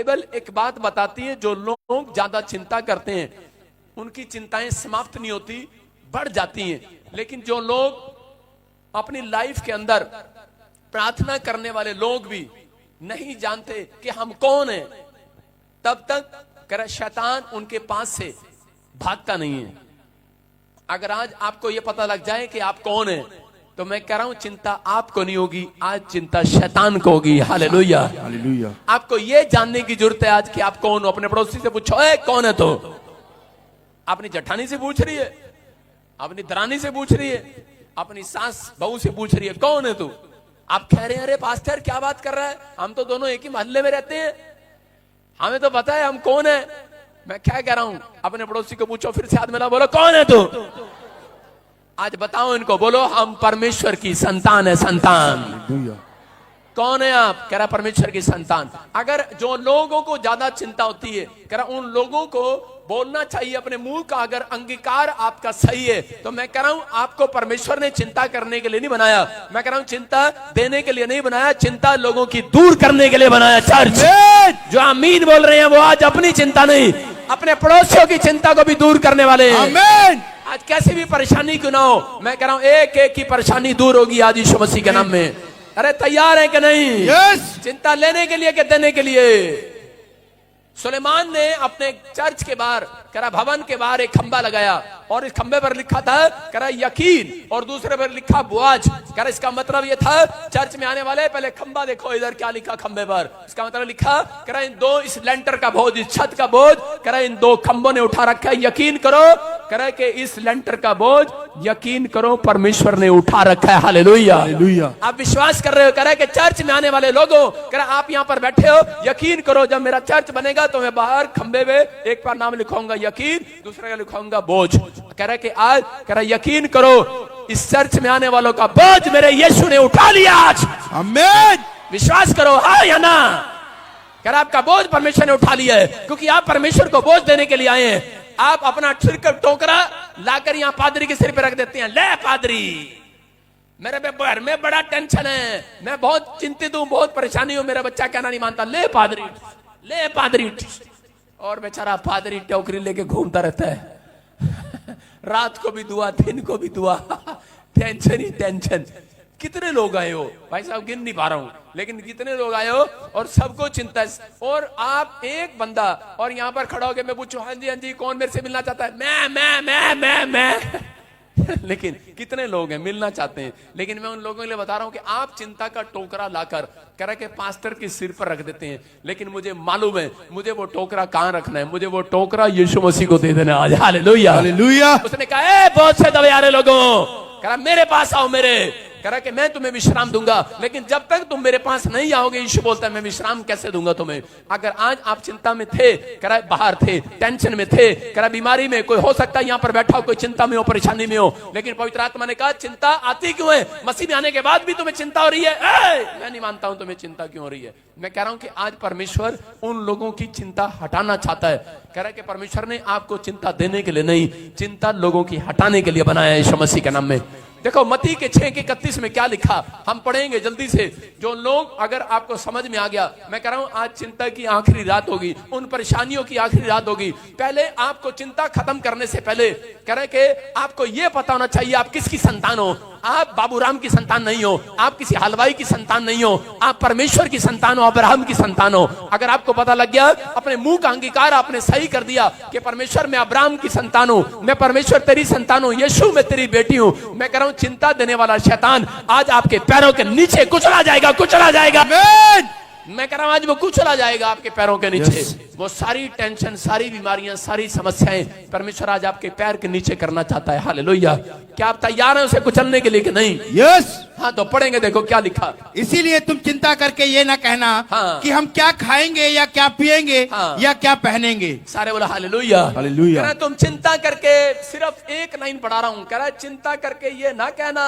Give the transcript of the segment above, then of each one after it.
Bible एक बात बताती है, जो लोग ज्यादा चिंता करते हैं उनकी चिंताएं समाप्त नहीं होती, बढ़ जाती हैं। लेकिन जो लोग अपनी लाइफ के अंदर प्रार्थना करने वाले लोग भी नहीं जानते कि हम कौन हैं, तब तक कर शैतान उनके पास से भागता नहीं है। अगर आज आपको यह पता लग जाए कि आप कौन हैं, तो मैं कह रहा हूं चिंता आपको नहीं होगी, आज चिंता शैतान को होगी। Hallelujah, hallelujah. आपको यह जानने की जरूरत है आज कि आप कौन हो। अपने पड़ोसी से पूछो, ए कौन है? तो अपनी जठानी से पूछ रही है, अपनी दरानी से पूछ रही है, अपनी सास बहू से पूछ रही है, कौन है तू? आप कह रहे हैं अरे पास्टर क्या बात कर रहा है, हम तो दोनों एक ही मोहल्ले में रहते हैं, हमें तो पता है हम कौन है। मैं क्या कह रहा हूं, अपने पड़ोसी को पूछो, फिर से हाथ मिला, बोलो कौन है तू? आज बताओ इनको, बोलो हम परमेश्वर की संतान है। संतान कौन है आप? कह रहा परमेश्वर की संतान। अगर जो लोगों को ज्यादा चिंता होती है, कह रहा उन लोगों को बोलना चाहिए अपने मुंह का, अगर अंगीकार आपका सही है तो मैं कह रहा हूं आपको परमेश्वर ने चिंता करने के लिए नहीं बनाया, मैं कह रहा हूं चिंता देने के लिए नहीं बनाया, चिंता लोगों की दूर करने के लिए बनाया। चर्च जो आमीन बोल रहे हैं वो आज अपनी चिंता नहीं, अपने पड़ोसियों की चिंता को भी दूर करने वाले हैं। आमीन। आज कैसी भी परेशानी क्यों ना हो, मैं कह रहा हूं एक एक की परेशानी दूर होगी आज यीशु मसीह के नाम में। अरे तैयार है कि नहीं? यस। चिंता लेने के लिए कि देने के लिए? सुलेमान ने अपने चर्च के बाहर, करा भवन के बाहर एक खंबा लगाया और इस खंबे पर लिखा था करा यकीन, और दूसरे पर लिखा बुआज। करा इसका मतलब ये था चर्च में आने वाले पहले खंबा देखो, इधर क्या लिखा खंबे पर। इसका मतलब लिखा करा इन दो, इस लेंटर का बोझ, इस छत का बोझ करा इन दो खंबों ने उठा रखा है। यकीन करो करा कि इस लेंटर का बोझ, यकीन करो परमेश्वर ने उठा रखा है। Hallelujah, hallelujah. आप विश्वास कर रहे हो करा कि चर्च में आने वाले लोगों, करा आप यहाँ पर बैठे हो, यकीन करो जब मेरा चर्च बनेगा तो मैं बाहर खंबे में एक बार नाम लिखाऊंगा यकीन, दूसरे का लिखाऊंगा बोझ। कह रहा कि आज कह रहा यकीन करो इस चर्च में आने वालों का बोझ मेरे यीशु ने उठा लिया आज। आमीन। विश्वास करो हाँ या ना? कह रहा आपका बोझ परमेश्वर ने उठा लिया है, क्योंकि आप परमेश्वर को बोझ देने के लिए आए हैं। आप अपना सिर का टोकरा लाकर यहाँ पादरी के सिर पे रख देते हैं, ले पादरी मेरे घर में बड़ा टेंशन है, मैं बहुत चिंतित हूं, बहुत परेशानी हूं, मेरा बच्चा कहना नहीं मानता, ले पादरी, ले पादरी। और बेचारा पादरी टोकरी लेके घूमता रहता है रात को भी दुआ, दिन को भी दुआ टेंशन ही टेंशन। कितने लोग आए हो भाई साहब, गिन नहीं पा रहा हूं, लेकिन कितने लोग आए हो और सबको चिंता है। और आप एक बंदा और यहां पर खड़ा होकर मैं पूछूं हाँ जी हाँ जी कौन मेरे से मिलना चाहता है, मैं लेकिन कितने लोग हैं मिलना चाहते हैं। लेकिन मैं उन लोगों के लिए बता रहा हूं कि आप चिंता का टोकरा लाकर कह के पास्टर के सिर पर रख देते हैं, लेकिन मुझे मालूम है मुझे वो टोकरा कहां रखना है, मुझे वो टोकरा यीशु मसीह को दे देना आज। Hallelujah, hallelujah. उसने कहा ए बहुत से दबे आ रहे लोगों, कह मेरे पास आओ, मेरे कह कि मैं तुम्हें विश्राम दूंगा, लेकिन जब तक तुम मेरे पास नहीं आओगे, यीशु बोलता है मैं विश्राम कैसे दूंगा तुम्हें। अगर आज आप चिंता में थे, कह बाहर थे, टेंशन में थे, कह बीमारी में, कोई हो सकता है यहाँ पर बैठा हो कोई चिंता में हो, परेशानी में हो, लेकिन पवित्र आत्मा ने कहा चिंता आती क्यों है? मसीह में आने के बाद भी तुम्हें चिंता हो रही है। मैं नहीं मानता हूं तुम्हें चिंता क्यों हो रही है। मैं कह रहा हूं कि आज परमेश्वर उन लोगों की चिंता हटाना चाहता है। कह रहा है कि परमेश्वर ने आपको चिंता देने के लिए नहीं, चिंता लोगों की हटाने के लिए बनाया है यीशु मसीह के नाम में। देखो मत्ती के 6:31 में क्या लिखा, हम पढ़ेंगे जल्दी से। जो लोग अगर आपको समझ में आ गया, मैं कह रहा हूं आज चिंता की आखिरी रात होगी, उन परेशानियों की आखिरी रात होगी। पहले आपको चिंता खत्म करने से पहले कह रहे कि आपको यह पता होना चाहिए आप किसकी संतान हो। आप बाबूराम की संतान नहीं हो, आप किसी हलवाई की संतान नहीं हो, आप परमेश्वर की संतान हो, अब्राहम की संतान हो। अगर आपको पता लग गया, अपने मुंह का अंगीकार आपने सही कर दिया कि परमेश्वर मैं अब्राहम की संतान हूं, मैं परमेश्वर तेरी संतान हूं, यीशु मैं तेरी बेटी हूं, मैं कह रहा हूं चिंता देने वाला शैतान आज आपके पैरों के नीचे कुचला जाएगा, कुचला जाएगा। मैं कह रहा हूं आज वो कुचला जाएगा आपके पैरों के नीचे। वो सारी टेंशन, सारी बीमारियां, सारी समस्याएं परमेश्वर आज आपके पैर के नीचे करना चाहता है। हालेलुया। क्या आप तैयार हैं उसे कुचलने के लिए कि नहीं? यस। हाँ तो पढ़ेंगे, देखो क्या लिखा। इसीलिए तुम चिंता करके ये ना कहना कि हम क्या खाएंगे या क्या पिएंगे या क्या पहनेंगे। सारे बोला हालेलुया, हालेलुया। तुम चिंता करके, सिर्फ एक लाइन पढ़ा रहा हूं, कह रहा है चिंता करके ये ना कहना,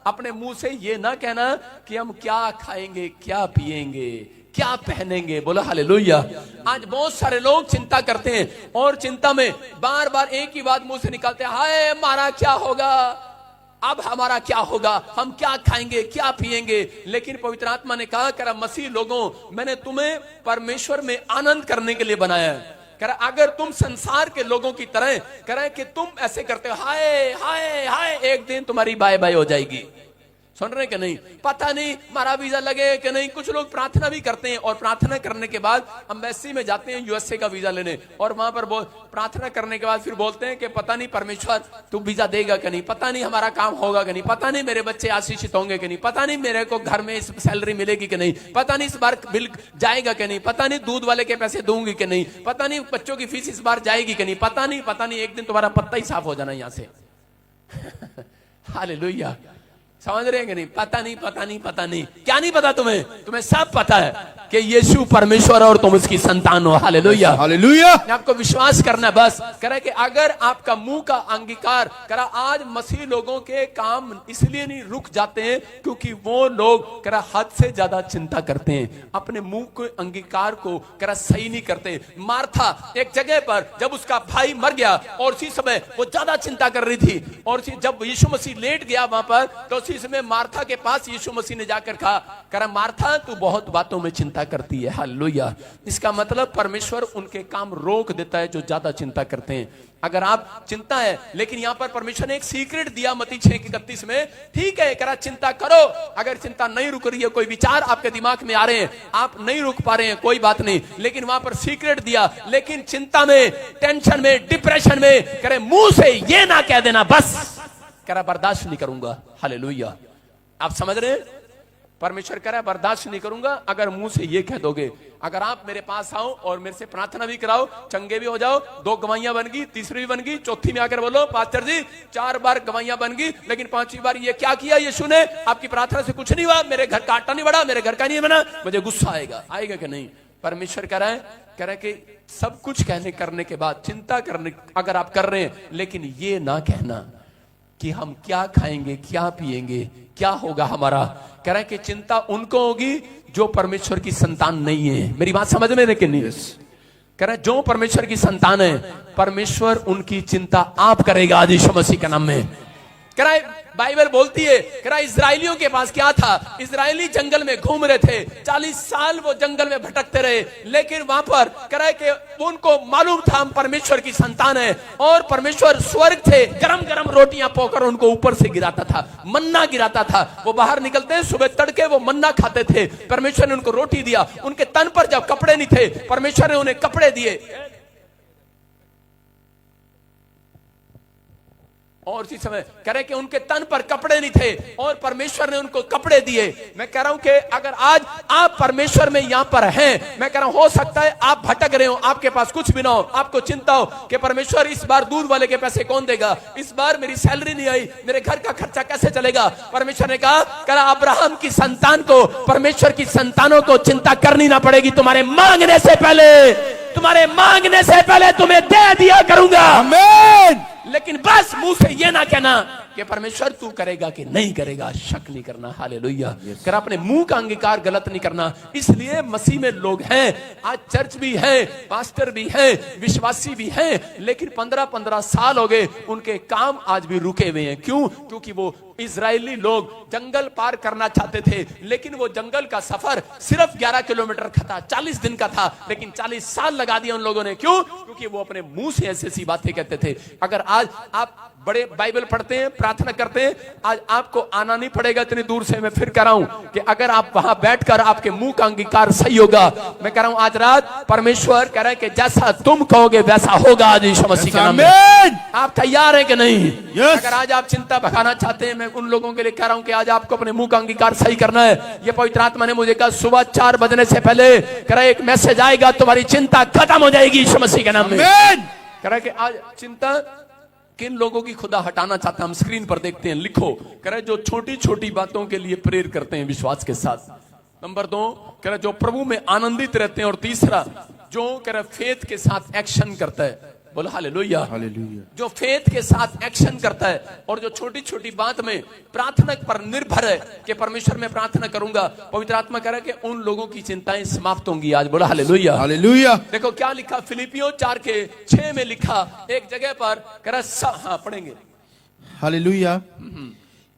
अपने मुंह से ये ना कहना कि हम क्या खाएंगे, क्या पिएंगे, क्या पहनेंगे। बोलो हालेलुया। आज बहुत सारे लोग चिंता करते हैं और चिंता में बार बार एक ही बात मुंह से निकालते हैं, हाय हमारा क्या होगा, अब हमारा क्या होगा, हम क्या खाएंगे, क्या पिएंगे। लेकिन पवित्र आत्मा ने कहा, कह रहा मसीह लोगों, मैंने तुम्हें परमेश्वर में आनंद करने के लिए बनाया है। कह रहा अगर तुम संसार के लोगों की तरह कह रहे कि तुम ऐसे करते हो, हाय हाय हाय, एक दिन तुम्हारी बाय बाय हो जाएगी। सुन रहे कि नहीं? पता नहीं हमारा वीजा लगे कि नहीं। कुछ लोग प्रार्थना भी करते हैं और प्रार्थना करने के बाद एम्बेसी में जाते हैं यूएसए का वीजा लेने, और वहां पर प्रार्थना करने के बाद फिर बोलते हैं कि पता नहीं परमेश्वर तू वीजा देगा कि नहीं, पता नहीं हमारा काम होगा कि नहीं, पता नहीं मेरे बच्चे आशीषित होंगे कि नहीं, पता नहीं मेरे को घर में इस सैलरी मिलेगी कि नहीं, पता नहीं इस बार बिल जाएगा कि नहीं, पता नहीं दूध वाले के पैसे दूंगी कि नहीं, पता नहीं बच्चों की फीस इस बार जाएगी कि नहीं, पता नहीं एक दिन तुम्हारा पत्ता ही साफ हो जाना यहां से। हालेलुया। समझ रहे हैं कि नहीं? पता नहीं पता नहीं पता नहीं, क्या नहीं पता तुम्हें? तुम्हें सब पता है कि यीशु परमेश्वर और तुम उसकी संतान हो। Hallelujah hallelujah. आपको विश्वास करना है बस। करे कि अगर आपका मुंह का अंगीकार करा, आज मसीह लोगों के काम इसलिए नहीं रुक जाते हैं क्योंकि वो लोग करा हद से ज्यादा चिंता करते हैं, अपने मुंह के अंगीकार को करा सही नहीं करते। मार्था एक जगह पर जब उसका भाई मर गया और उसी समय वो ज्यादा चिंता कर रही थी, और जब यीशु मसीह लेट गया वहां पर, तो उसी समय मार्था के पास यीशु मसीह ने जाकर कहा, करा मार्था तू बहुत बातों में चिंता करती है। हालेलुया। इसका मतलब परमेश्वर उनके काम रोक देता है जो ज्यादा चिंता करते हैं। अगर आप चिंता है, लेकिन यहां पर परमेश्वर ने एक सीक्रेट दिया मत्ती 6:31 में, ठीक है करा चिंता करो। अगर चिंता नहीं रुक रही है, कोई विचार आपके दिमाग में आ रहे हैं, आप नहीं रुक पा रहे हैं, कोई बात नहीं, लेकिन वहां पर सीक्रेट दिया। लेकिन चिंता में, टेंशन में, डिप्रेशन में करे मुंह से ये ना कह देना बस करा बर्दाश्त नहीं करूंगा। हालेलुया। आप समझ रहे हैं? परमेश्वर कह रहा है बर्दाश्त नहीं करूंगा अगर मुंह से ये कह दोगे। अगर आप मेरे पास आओ और मेरे से प्रार्थना भी कराओ, चंगे भी हो जाओ, 2 गवाहियां बन गई, तीसरी भी बन गई, चौथी में आकर बोलो पास्टर जी 4 बार गवाहियां बन गई, लेकिन 5वीं बार ये क्या किया यीशु ने, आपकी प्रार्थना से कुछ नहीं हुआ, मेरे घर का आटा नहीं बढ़ा, मेरे घर का नहीं बना, मुझे गुस्सा आएगा कि नहीं? परमेश्वर कह रहा है कि सब कुछ कहने करने के बाद चिंता करने अगर आप कर रहे हैं, लेकिन ये ना कहना कि हम क्या खाएंगे, क्या पिएंगे, क्या होगा हमारा। कह रहा है कि चिंता उनको होगी जो परमेश्वर की संतान नहीं है। मेरी बात समझ में कि नहीं? कह रहा है जो परमेश्वर की संतान है, परमेश्वर उनकी चिंता आप करेगा आज यीशु मसीह के नाम में। कह रहा है बाइबल बोलती है, कह रहा इजराइलियों के पास क्या था, इजराइली जंगल में घूम रहे थे, 40 साल वो जंगल में भटकते रहे, लेकिन वहां पर कह रहा है कि उनको मालूम था हम परमेश्वर की संतान है, और परमेश्वर स्वर्ग थे गरम गरम रोटियां पोकर उनको ऊपर से गिराता था, मन्ना गिराता था। वो बाहर निकलते सुबह तड़के वो मन्ना खाते थे, परमेश्वर ने उनको रोटी दिया। उनके तन पर जब कपड़े नहीं थे, परमेश्वर ने उन्हें कपड़े दिए, और इसी समय कह रहे कि उनके तन पर कपड़े नहीं थे और परमेश्वर ने उनको कपड़े दिए। मैं कह रहा हूं कि अगर आज आप परमेश्वर में यहां पर हैं, मैं कह रहा हूं हो सकता है आप भटक रहे हो, आपके पास कुछ भी ना हो, आपको चिंता हो कि परमेश्वर इस बार दूध वाले के पैसे कौन देगा, इस बार मेरी सैलरी नहीं आई, मेरे घर का खर्चा कैसे चलेगा। परमेश्वर ने कहा अब्राहम की संतान को, परमेश्वर की संतानों को चिंता करनी ना पड़ेगी, तुम्हारे मांगने से पहले तुम्हें दे दिया करूंगा। आमीन। लेकिन बस मुंह से ये ना कहना कि परमेश्वर तू करेगा कि नहीं करेगा, शक नहीं करना। हालेलुया। कर अपने मुंह का अंगीकार गलत नहीं करना। इसलिए मसीह में लोग हैं, आज चर्च भी है, पास्टर भी है, विश्वासी भी हैं, लेकिन 15-15 साल हो गए उनके काम आज भी रुके हुए हैं। क्यों? क्योंकि वो इजरायली लोग जंगल पार करना चाहते थे, लेकिन वो जंगल का सफर सिर्फ 11 किलोमीटर का था, 40 दिन का था, लेकिन 40 साल लगा दिया उन लोगों ने। क्यों? क्योंकि वो अपने मुंह से ऐसी बातें कहते थे। अगर आज आप बड़े बाइबल पढ़ते हैं, प्रार्थना करते हैं, आज आपको आना नहीं पड़ेगा इतनी दूर से। मैं फिर कह रहा हूं कि अगर आप वहां बैठकर आपके मुंह का अंगीकार सही होगा, मैं कह रहा हूं आज रात परमेश्वर कह रहा है कि जैसा तुम कहोगे वैसा होगा आज यीशु मसीह के नाम में। आप तैयार हैं कि नहीं? अगर आज आप चिंता भगाना चाहते हैं, मैं उन लोगों के लिए कह रहा हूं कि आज आपको अपने मुंह का अंगीकार सही करना है। ये पवित्र आत्मा ने मुझे कहा सुबह 4 बजने से पहले कह रहा है एक मैसेज आएगा, तुम्हारी चिंता खत्म हो जाएगी यीशु मसीह के नाम में। कह रहा है कि आज चिंता किन लोगों की खुदा हटाना चाहता है, हम स्क्रीन पर देखते हैं, लिखो। कह रहे जो छोटी छोटी बातों के लिए प्रेयर करते हैं विश्वास के साथ। नंबर 2 कह रहे जो प्रभु में आनंदित रहते हैं, और तीसरा जो कह रहे फेथ के साथ एक्शन करता है। बोलो हालेलुया। हालेलुया। जो फेथ के साथ एक्शन करता है और जो छोटी छोटी बात में प्रार्थना पर निर्भर है कि परमेश्वर में प्रार्थना करूंगा, पवित्र आत्मा कह रहा है कि उन लोगों की चिंताएं समाप्त होंगी आज। बोलो हालेलुया। हालेलुया। देखो क्या लिखा, फिलिपियों 4:6 में लिखा एक जगह पर, कह रहा हाँ पढ़ेंगे। हालेलुया।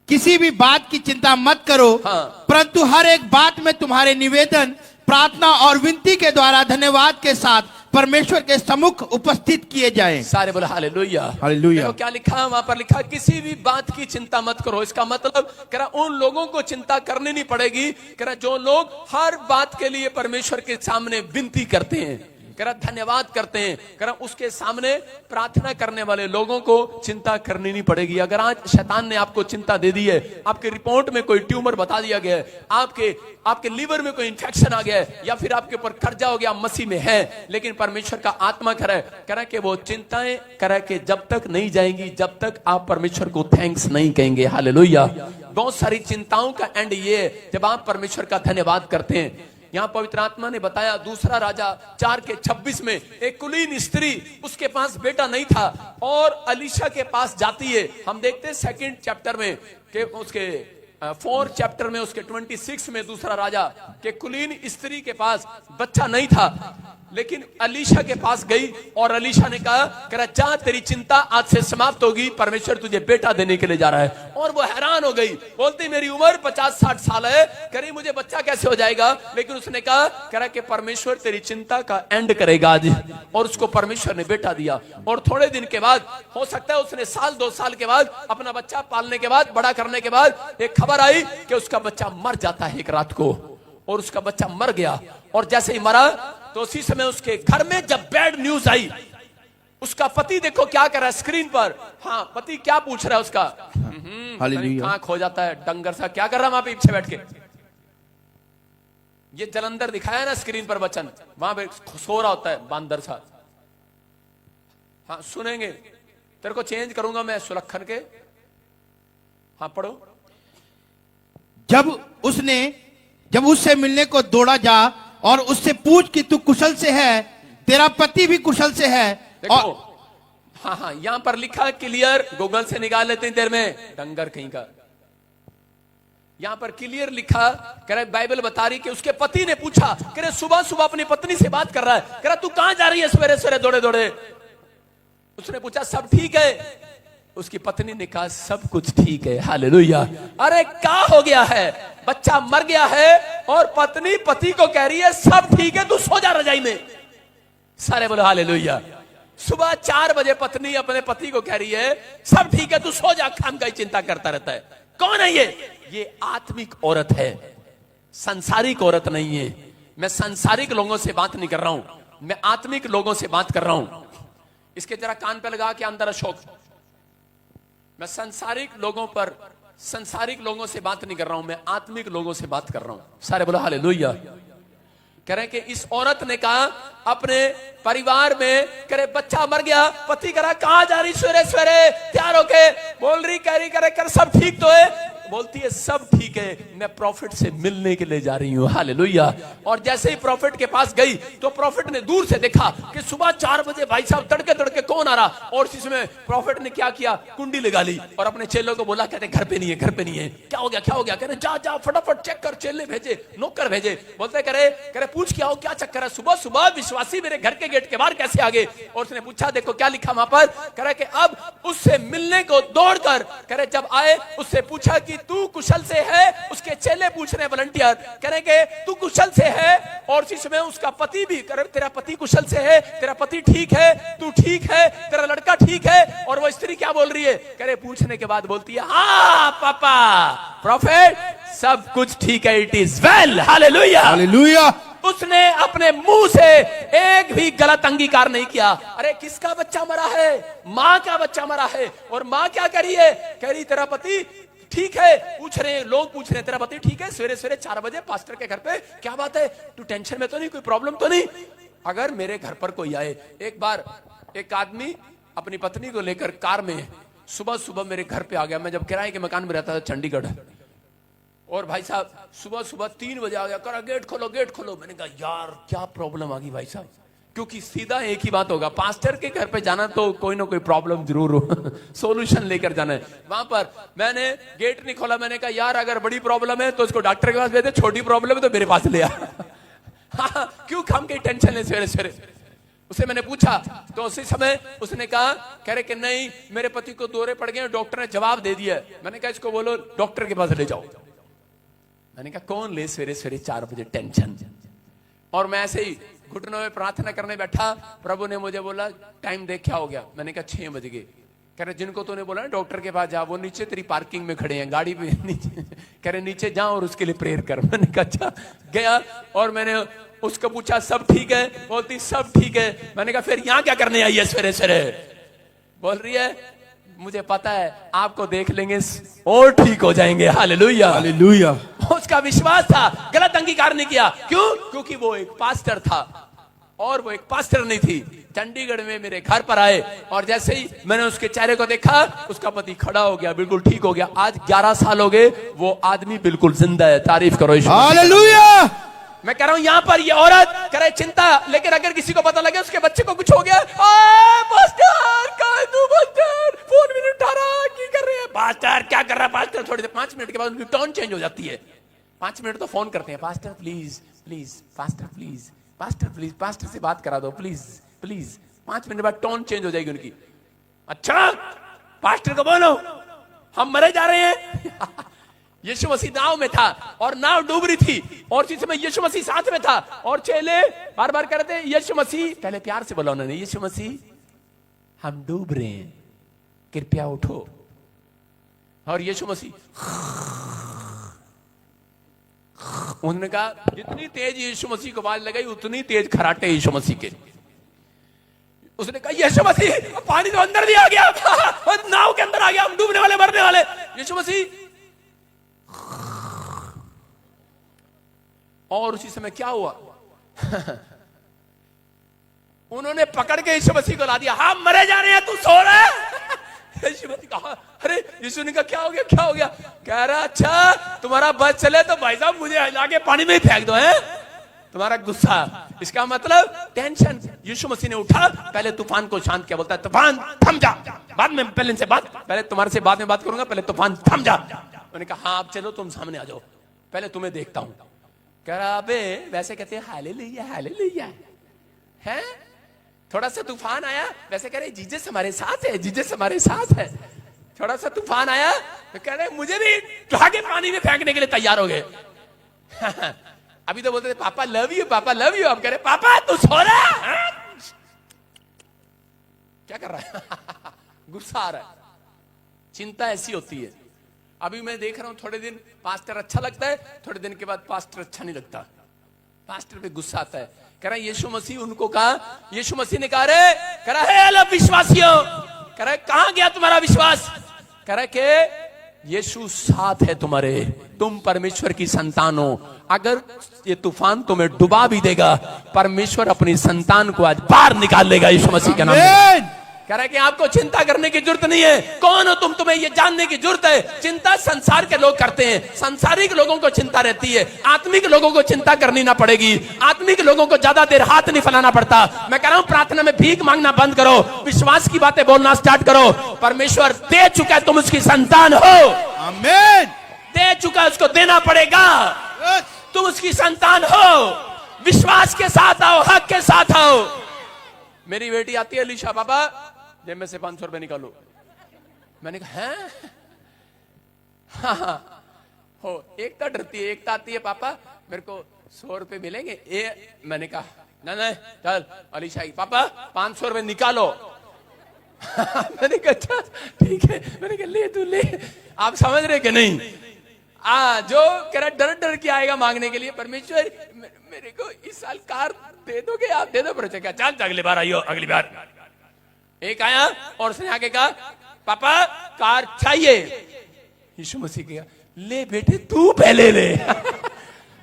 किसी भी बात की चिंता मत करो, हाँ। परंतु हर एक बात में तुम्हारे निवेदन, प्रार्थना और विनती के द्वारा धन्यवाद के साथ परमेश्वर के सम्मुख उपस्थित किए जाएं। सारे बोले हालेलुया। हालेलुया। देखो क्या लिखा है वहां पर, लिखा किसी भी बात की चिंता मत करो। इसका मतलब कह रहा उन लोगों को चिंता करनी नहीं पड़ेगी, कह रहा जो लोग हर बात के लिए परमेश्वर के सामने विनती करते हैं, कह रहा धन्यवाद करते हैं, कह रहा उसके सामने प्रार्थना करने वाले लोगों को चिंता करनी नहीं पड़ेगी। अगर आज शैतान ने आपको चिंता दे दी है, आपके रिपोर्ट में कोई ट्यूमर बता दिया गया है, आपके लीवर में कोई इंफेक्शन आ गया है, या फिर आपके ऊपर कर्जा हो गया, मसीह में है, लेकिन परमेश्वर का आत्मा कह रहा है कि वो चिंताएं कह रहा है कि जब तक नहीं जाएंगी जब तक आप परमेश्वर को थैंक्स नहीं कहेंगे। हालेलुया। बहुत सारी चिंताओं का एंड ये है जब आप परमेश्वर का धन्यवाद करते हैं। यहां पवित्र आत्मा ने बताया दूसरा राजा 4:26 में एक कुलीन स्त्री, उसके पास बेटा नहीं था और अलीशा के पास जाती है। हम देखते हैं 2 चैप्टर में कि उसके 4 चैप्टर में उसके 26 में दूसरा राजा के कुलीन स्त्री के पास बच्चा नहीं था, लेकिन अलीशा के पास गई और अलीशा ने कहा जा तेरी चिंता आज से समाप्त होगी, परमेश्वर तुझे बेटा देने के लिए जा रहा है। और वो हैरान हो गई, बोलती मेरी उम्र 50-60 साल है, करी मुझे बच्चा कैसे हो जाएगा। लेकिन उसने कहा कि परमेश्वर तेरी चिंता का एंड करेगा आज, और उसको परमेश्वर ने बेटा दिया। और थोड़े दिन के बाद, हो सकता है उसने 1-2 साल के बाद, अपना बच्चा पालने के बाद, बड़ा करने के बाद एक खबर आई कि उसका बच्चा मर जाता है एक रात को, और उसका बच्चा मर गया। और जैसे ही मरा तो उसी समय उसके घर में जब बैड न्यूज आई, उसका पति देखो क्या कर रहा है स्क्रीन पर। हाँ, पति क्या पूछ रहा है उसका, कहाँ खो जाता है डंगर सा, क्या कर रहा है वहां पे पीछे बैठ के। ये जलंधर दिखाया ना स्क्रीन पर वचन, वहां पे सो रहा होता है बांदर सा। हाँ सुनेंगे, तेरे को चेंज करूंगा मैं सुलक्षण के। हाँ पढ़ो। जब उससे मिलने को दौड़ा जा और उससे पूछ कि तू कुशल से है, तेरा पति भी कुशल से है। देखो हाँ, यहां पर लिखा क्लियर, गूगल से निकाल लेते हैं देर में, डंगर कहीं का। यहां पर क्लियर लिखा, कह रहा बाइबल बता रही कि उसके पति ने पूछा, कह रहे सुबह सुबह अपनी पत्नी से बात कर रहा है, कह रहा तू कहां जा रही है सवेरे सवेरे दौड़े दौड़े। उसने पूछा सब ठीक है। उसकी पत्नी ने कहा सब कुछ ठीक है। हालेलुया। अरे क्या हो गया है, बच्चा मर गया है और पत्नी पति को कह रही है सब ठीक है, तू सो जा रजाई में। सारे बोलो हालेलुया। सुबह 4 बजे पत्नी अपने पति को कह रही है सब ठीक है, तू सो जा, खाम का चिंता करता रहता है। कौन है ये आत्मिक औरत है, संसारिक औरत नहीं है। मैं संसारिक लोगों से बात नहीं कर रहा हूं, मैं आत्मिक लोगों से बात कर रहा हूं। इसके जरा कान पे लगा के अंदर अशोक, मैं संसारिक लोगों से बात नहीं कर रहा हूं, मैं आत्मिक लोगों से बात कर रहा हूं। सारे बोलो हालेलुया। कह रहे कि इस औरत ने कहा अपने परिवार में, कह रहे बच्चा मर गया, पति कह रहा कहां जा रही सवेरे सवेरे तैयार होके, बोल रही कह रही कर सब ठीक तो है। बोलती है सब ठीक है, मैं प्रॉफिट से मिलने के लिए जा रही हूं। हालेलुया। और जैसे ही प्रॉफिट के पास गई तो प्रॉफिट ने दूर से देखा कि सुबह 4 बजे भाई साहब तड़के तड़के कौन आ रहा। और इसमें प्रॉफिट ने क्या किया, कुंडी लगा ली और अपने चेलों को बोला, कहते घर पे नहीं है, घर पे नहीं है। क्या हो गया, कहते जा फटाफट चेक कर। चेले भेजे, नौकर भेजे, बोलते करे पूछ के आओ क्या चक्कर है, सुबह सुबह विश्वासी मेरे घर के गेट के बाहर कैसे आ गए। और उसने पूछा देखो क्या लिखा वहां पर, कह रहा कि अब उससे मिलने को दौड़कर, कह रहे जब आए उससे पूछा कि तू कुशल से है। उसके चेले पूछ रहे वॉलंटियर, कह रहे कि तू कुशल से है। और इसी समय उसका पति भी, कह रहे तेरा पति कुशल से है, तेरा पति ठीक है, तू ठीक है, तेरा लड़का ठीक है। और वो स्त्री क्या बोल रही है, कह रहे पूछने के बाद बोलती है हाँ पापा प्रॉफिट सब कुछ ठीक है, it is well. Hallelujah hallelujah. उसने अपने मुंह से एक भी गलत अंगीकार नहीं किया। अरे किसका बच्चा मरा है, मां का बच्चा मरा है। और मां क्या कह रही है, कह रही तेरा पति ठीक है। पूछ रहे हैं लोग, पूछ रहे हैं तेरा पति ठीक है, सवेरे सवेरे 4 बजे पास्टर के घर पे, क्या बात है, तू टेंशन में तो नहीं, कोई प्रॉब्लम तो नहीं। अगर मेरे घर पर कोई आए, एक बार एक आदमी अपनी पत्नी को लेकर कार में सुबह सुबह मेरे घर पे आ गया। मैं जब किराए के मकान में रहता था चंडीगढ़, और भाई साहब सुबह सुबह 3 बजे आ गया, कहा गेट खोलो गेट खोलो। मैंने कहा यार क्या प्रॉब्लम आ गई भाई साहब, क्योंकि सीधा एक ही बात होगा, पास्टर के घर पे जाना तो कोई ना कोई प्रॉब्लम जरूर हो सॉल्यूशन लेकर जाना है। वहां पर मैंने गेट नहीं खोला, मैंने कहा यार अगर बड़ी प्रॉब्लम है तो इसको डॉक्टर के पास भेज दे, छोटी प्रॉब्लम है तो मेरे पास ले आ हाँ, क्यों हम की टेंशन है सवेरे सवेरे। उसे मैंने पूछा तो उसी समय उसने कहा, कह रहे कि नहीं मेरे पति को दौरे पड़ गए, डॉक्टर ने जवाब दे दिया। मैंने कहा इसको बोलो डॉक्टर के पास ले जाओ। मैंने कहा कौन ले सवेरे सवेरे 4 बजे टेंशन। और मैं ऐसे ही घुटनों में प्रार्थना करने बैठा, प्रभु ने मुझे बोला टाइम देख क्या हो गया। मैंने कहा 6 बज गए। कह रहे जिनको तूने बोला ना डॉक्टर के पास जा, वो नीचे तेरी पार्किंग में खड़े हैं, गाड़ी पे नीचे। कह रहे नीचे जाओ और उसके लिए प्रेयर कर। मैंने कहा अच्छा। गया और मैंने उसको पूछा सब ठीक है, बोलती सब ठीक है। मैंने कहा फिर यहाँ क्या करने आई है सवेरे सवेरे? बोल रही है मुझे पता है आपको देख लेंगे और ठीक हो जाएंगे। Hallelujah hallelujah. उसका विश्वास था, गलत अंगीकार नहीं किया। क्यों? क्योंकि वो एक पास्टर था और वो एक पास्टर नहीं थी। चंडीगढ़ में मेरे घर पर आए और जैसे ही मैंने उसके चेहरे को देखा, उसका पति खड़ा हो गया, बिल्कुल ठीक हो गया। आज 11 साल हो गए, वो आदमी बिल्कुल जिंदा है। तारीफ करो यीशु। हालेलुया। मैं कह रहा हूं यहां पर ये औरत करे चिंता, लेकिन अगर किसी को पता लगे उसके बच्चे को कुछ हो गया, पास्टर कहां तू? पास्टर फोन भी नहीं उठा रहा, क्या कर रहे हैं? पास्टर क्या कर रहा है? पास्टर थोड़ी देर 5 मिनट के बाद उनकी टोन चेंज हो जाती है। 5 मिनट तो फोन करते हैं, pastor please please, pastor please, pastor please, pastor से बात करा दो प्लीज प्लीज। 5 मिनट बाद टोन चेंज हो जाएगी उनकी। अच्छा पास्टर को बोलो हम मरे जा रहे हैं। यीशु मसीह नाव में था और नाव डूब रही थी और उसी समय यीशु मसीह साथ में था और चेले बार बार कहते हैं यीशु मसीह, पहले प्यार से बोला उन्होंने, यीशु मसीह हम डूब रहे हैं, कृपया उठो। और यीशु मसीह उन्होंने कहा, जितनी तेज यीशु मसीह को आवाज लगाई उतनी तेज खराटे यीशु मसीह के। उसने कहा यीशु मसीह पानी तो अंदर भी आ गया, नाव के अंदर आ गया, हम डूबने वाले मरने वाले। यीशु मसीह और उसी समय क्या हुआ? उन्होंने पकड़ के यीशु मसीह को ला दिया। हम मरे जा रहे हैं, तू सो रहा है? यीशु मसीह कहा, अरे यीशु ने कहा क्या हो गया क्या हो गया? कह रहा अच्छा तुम्हारा बस चले तो भाई साहब मुझे हिला के पानी में ही फेंक दो। है तुम्हारा गुस्सा, इसका मतलब टेंशन। यीशु मसीह ने उठा, पहले तूफान को शांत किया, बोलता है तूफान थम जा, बाद में पहले इनसे बात, पहले तुम्हारे से बाद में बात करूंगा, पहले तूफान थम जा। मैंने कहा हाँ अब चलो तुम सामने आ जाओ, पहले तुम्हें देखता हूं। कह रहा अबे वैसे कहते हैं हालेलुया हालेलुया है, थोड़ा सा तूफान आया वैसे कह रहे जीसस हमारे साथ है, जीसस हमारे साथ है। थोड़ा सा तूफान आया तो कह रहे मुझे भी भागे पानी में फेंकने के लिए तैयार हो गए। अभी तो बोलते थे पापा लव यू, पापा लव यू, अब कह रहे पापा तू सो रहा है? क्या कर रहा है? गुस्सा आ रहा है। चिंता ऐसी होती है। अभी मैं देख रहा हूं थोड़े दिन पास्टर अच्छा लगता है, थोड़े दिन के बाद पास्टर अच्छा नहीं लगता, पास्टर पे गुस्सा आता है। कह रहा यीशु मसीह उनको कहा, यीशु मसीह ने कहा रे, कह रहा है अलग विश्वासियों, कह रहा है कहां गया तुम्हारा विश्वास? कह रहा है कि यीशु साथ है तुम्हारे, तुम परमेश्वर की संतान हो। अगर ये तूफान तुम्हें डुबा भी देगा, परमेश्वर अपनी संतान को आज बाहर निकाल लेगा यीशु मसीह के नाम में। कह रहा है कि आपको चिंता करने की जरूरत नहीं है। कौन हो तुम, तुम्हें ये जानने की जरूरत है। चिंता संसार के लोग करते हैं, सांसारिक लोगों को चिंता रहती है, आत्मिक लोगों को चिंता करनी ना पड़ेगी। आत्मिक लोगों को ज्यादा देर हाथ नहीं फैलाना पड़ता। मैं कह रहा हूं प्रार्थना में भीख मांगना बंद करो, विश्वास की बातें बोलना स्टार्ट करो। परमेश्वर दे चुका है, तुम उसकी संतान हो। आमीन। दे चुका है, उसको देना पड़ेगा। तुम उसकी संतान हो। विश्वास के साथ आओ, हक के साथ आओ। मेरी बेटी आती है अलीशा, बाबा जेब में से 500 रुपए निकालो। मैंने कहा हैं? हाँ हो, एकता डरती है, एकता आती है पापा मेरे को 100 रुपए मिलेंगे। मैंने कहा नहीं चल अलीशा की, पापा 500 रुपए निकालो। मैंने कहा अच्छा ठीक है। मैंने कहा ले तू ले। आप समझ रहे कि नहीं? जो कह रहा डर डर के आएगा मांगने के लिए, परमेश्वर मेरे को इस साल कार दे दोगे आप? दे दो। पर क्या चल अगली बार आइयो, अगली बार। एक आया और उसने आगे कहा पापा कार चाहिए। यीशु मसीह कहा ले बेटे तू पहले ले।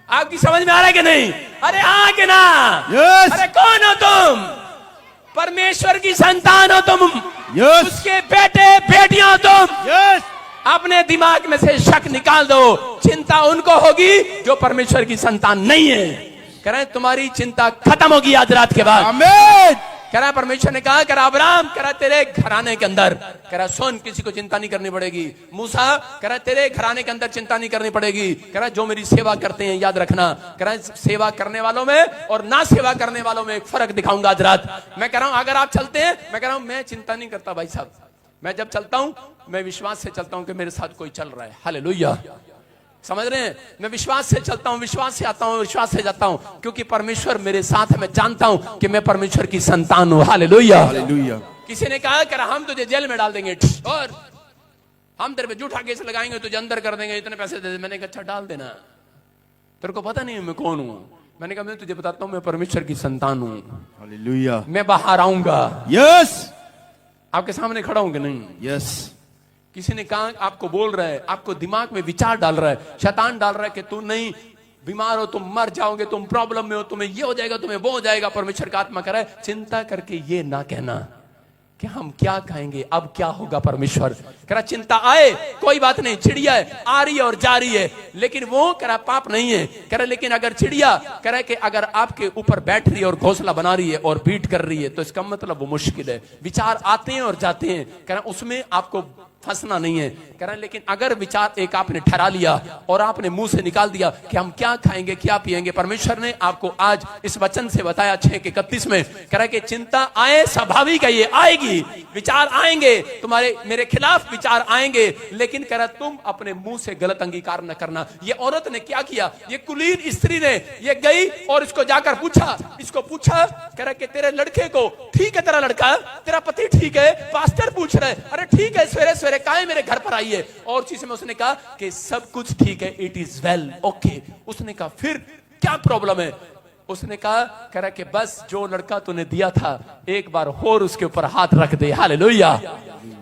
आपकी समझ में आ रहा है कि नहीं? अरे हाँ कि ना? yes. अरे कौन हो तुम? परमेश्वर की संतान हो तुम। yes. उसके बेटे बेटियां हो तुम। yes. अपने दिमाग में से शक निकाल दो। चिंता उनको होगी जो परमेश्वर की संतान नहीं है। कह रहे तुम्हारी चिंता खत्म होगी आज रात के बाद। आमीन। कह रहा परमेश्वर ने कहा, कह रहा अब्राहम, कह रहा तेरे घराने के अंदर, कह रहा सुन, किसी को चिंता नहीं करनी पड़ेगी। मूसा, कह रहा तेरे घराने के अंदर चिंता नहीं करनी पड़ेगी। कह रहा जो मेरी सेवा करते हैं, याद रखना, कह रहा सेवा करने वालों में और ना सेवा करने वालों में एक फर्क दिखाऊंगा आज रात। मैं कह रहा हूं अगर आप चलते हैं, मैं कह रहा हूं मैं चिंता नहीं करता भाई साहब, मैं जब चलता हूं मैं विश्वास से चलता हूं कि मेरे साथ कोई चल रहा है। हालेलुया, समझ रहे हैं? मैं विश्वास से चलता हूं, विश्वास से आता हूं, विश्वास से जाता हूं, क्योंकि परमेश्वर मेरे साथ है। मैं जानता हूं कि मैं परमेश्वर की संतान हूं। Hallelujah, hallelujah. किसी ने कहा कि हम तुझे जेल में डाल देंगे और हम तेरे पे झूठा केस लगाएंगे, तुझे अंदर कर देंगे, इतने पैसे दे दे। मैंने कहा अच्छा डाल देना, तेरे को पता नहीं मैं कौन हूं। मैंने कहा मैं तुझे बताता हूं, मैं परमेश्वर की संतान हूं। हालेलुया। मैं बाहर आऊंगा। यस, आपके सामने खड़ा हूं कि नहीं? यस। किसी ने कहा आपको बोल रहा है, आपको दिमाग में विचार डाल रहा है, शैतान डाल रहा है कि तू नहीं, बीमार हो, तुम मर जाओगे, तुम प्रॉब्लम में हो, तुम्हें ये हो जाएगा, तुम्हें वो हो जाएगा। परमेश्वर का आत्मा कह रहा है चिंता करके ये ना कहना कि हम क्या खाएंगे, अब क्या होगा। परमेश्वर कह रहा चिंता आए कोई बात नहीं, चिड़िया है आ रही है और जा रही है, लेकिन वो कह रहा पाप नहीं है। कह रहा लेकिन अगर चिड़िया कह रहा है कि अगर आपके ऊपर बैठ रही है और घोंसला बना रही है और बीट कर रही है, तो इसका मतलब वो मुश्किल है। विचार आते हैं और जाते हैं, कह रहा उसमें आपको फंसना नहीं है। कह रहा लेकिन अगर विचार एक आपने ठहरा लिया और आपने मुंह से निकाल दिया कि हम क्या खाएंगे, क्या पिएंगे, परमेश्वर ने आपको आज इस वचन से बताया 6:31 में, कह रहा कि चिंता आए, स्वाभाविक है, ये आएगी, विचार आएंगे तुम्हारे, मेरे खिलाफ विचार आएंगे, लेकिन कह रहा तुम अपने मुंह से गलत अंगीकार न करना। ये औरत ने क्या किया, ये कुलीन स्त्री ने ये गई और इसको जाकर पूछा, कह रहा कि तेरे लड़के को, ठीक है तेरा लड़का, तेरा पति ठीक है, पास्टर पूछ रहे, अरे ठीक है, सवेरे सवेरे काहे मेरे घर पर आई है। और चीज में उसने कहा कि सब कुछ ठीक है, इट इज वेल, ओके। उसने कहा फिर क्या प्रॉब्लम है? उसने कहा, कह रहा कि बस जो लड़का तूने दिया था एक बार और उसके ऊपर हाथ रख दे। हालेलुया।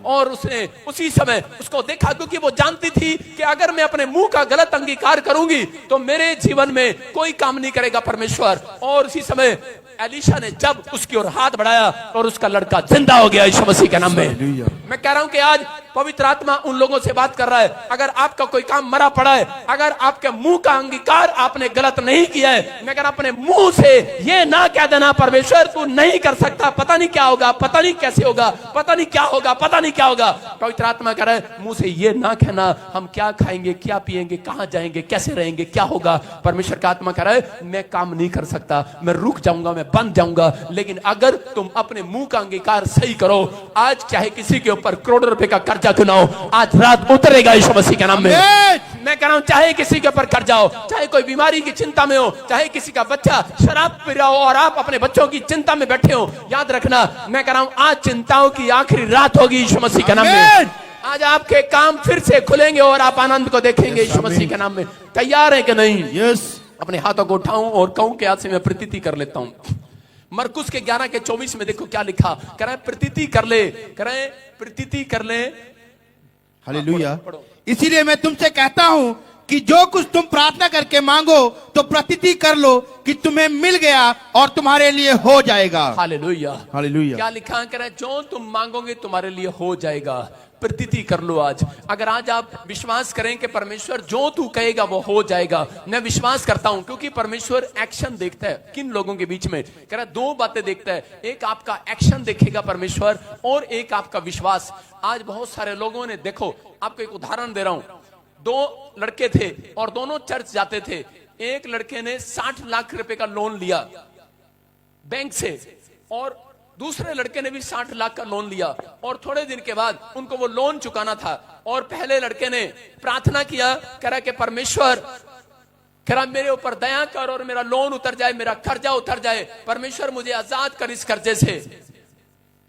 और उसने उसी समय उसको देखा, क्योंकि वो जानती थी कि अगर मैं अपने मुंह का गलत अंगीकार करूंगी तो मेरे जीवन में कोई काम नहीं करेगा परमेश्वर। और उसी समय एलीशा ने जब उसकी ओर हाथ बढ़ाया और उसका लड़का जिंदा हो गया यीशु मसीह के नाम में। मैं कह रहा हूं कि आज पवित्र आत्मा उन लोगों से बात कर रहा है, अगर आपका कोई काम मरा पड़ा है, अगर आपके मुंह का अंगीकार आपने गलत नहीं किया है, मैं अगर अपने मुंह से ये ना कह देना परमेश्वर तू नहीं कर सकता, पता नहीं क्या होगा, पता नहीं कैसे होगा, पता नहीं क्या होगा, पता नहीं क्या होगा। पवित्र आत्मा कह रहा है मुंह से ये ना कहना हम क्या खाएंगे, क्या पिएंगे, कहां जाएंगे, कैसे रहेंगे, क्या होगा। परमेश्वर का आत्मा कह रहा है मैं काम नहीं कर सकता, मैं रुक जाऊंगा, मैं बंद जाऊंगा, लेकिन अगर तुम अपने मुंह का अंगीकार सही करो, आज चाहे किसी के ऊपर करोड़ों रुपए का कर्जा क्यों ना हो, आज रात उतरेगा यीशु मसीह के नाम में। मैं कह रहा हूं चाहे किसी के ऊपर कर्जा हो, चाहे कोई बीमारी की चिंता में हो, चाहे किसी का बच्चा शराब पी रहा हो और आप अपने बच्चों की चिंता में बैठे हो, याद रखना मैं कह रहा हूं आज चिंताओं की आखिरी रात होगी यीशु मसीह के नाम में। आज आपके काम फिर से खुलेंगे और आप आनंद को देखेंगे यीशु मसीह के नाम में। तैयार है कि नहीं? यस। अपने हाथों को उठाऊं और कहूं कि आज से मैं प्रतीति कर लेता हूं। मरकुस के 11:24 में देखो क्या लिखा, कह रहा है प्रतीति कर ले, कह रहा है प्रतीति कर ले। हालेलुया। इसीलिए मैं तुमसे कहता हूं कि जो कुछ तुम प्रार्थना करके मांगो तो प्रतीति कर लो कि तुम्हें मिल गया और तुम्हारे लिए हो जाएगा। हालेलुया। हालेलुया। क्या लिखा, कह रहा है जो तुम मांगोगे तुम्हारे लिए हो जाएगा। प्रतीति कर लो आज। अगर आज आप विश्वास करें कि परमेश्वर जो तू कहेगा वो हो जाएगा, मैं विश्वास करता हूं, क्योंकि परमेश्वर एक्शन देखता है किन लोगों के बीच में। कह रहा दो बातें देखता है, एक आपका एक्शन देखेगा परमेश्वर और एक आपका विश्वास। आज बहुत सारे लोगों ने, देखो आपको एक उदाहरण दे रहा हूं, दो लड़के थे और दोनों चर्च जाते थे। एक लड़के ने 60 लाख रुपए का लोन लिया बैंक से और दूसरे लड़के ने भी 60 लाख का लोन लिया और थोड़े दिन के बाद उनको वो लोन चुकाना था। और पहले लड़के ने प्रार्थना किया, कह रहा कि परमेश्वर कह रहा मेरे ऊपर दया कर और मेरा लोन उतर जाए, मेरा कर्जा उतर जाए, परमेश्वर मुझे आजाद कर इस कर्जे से।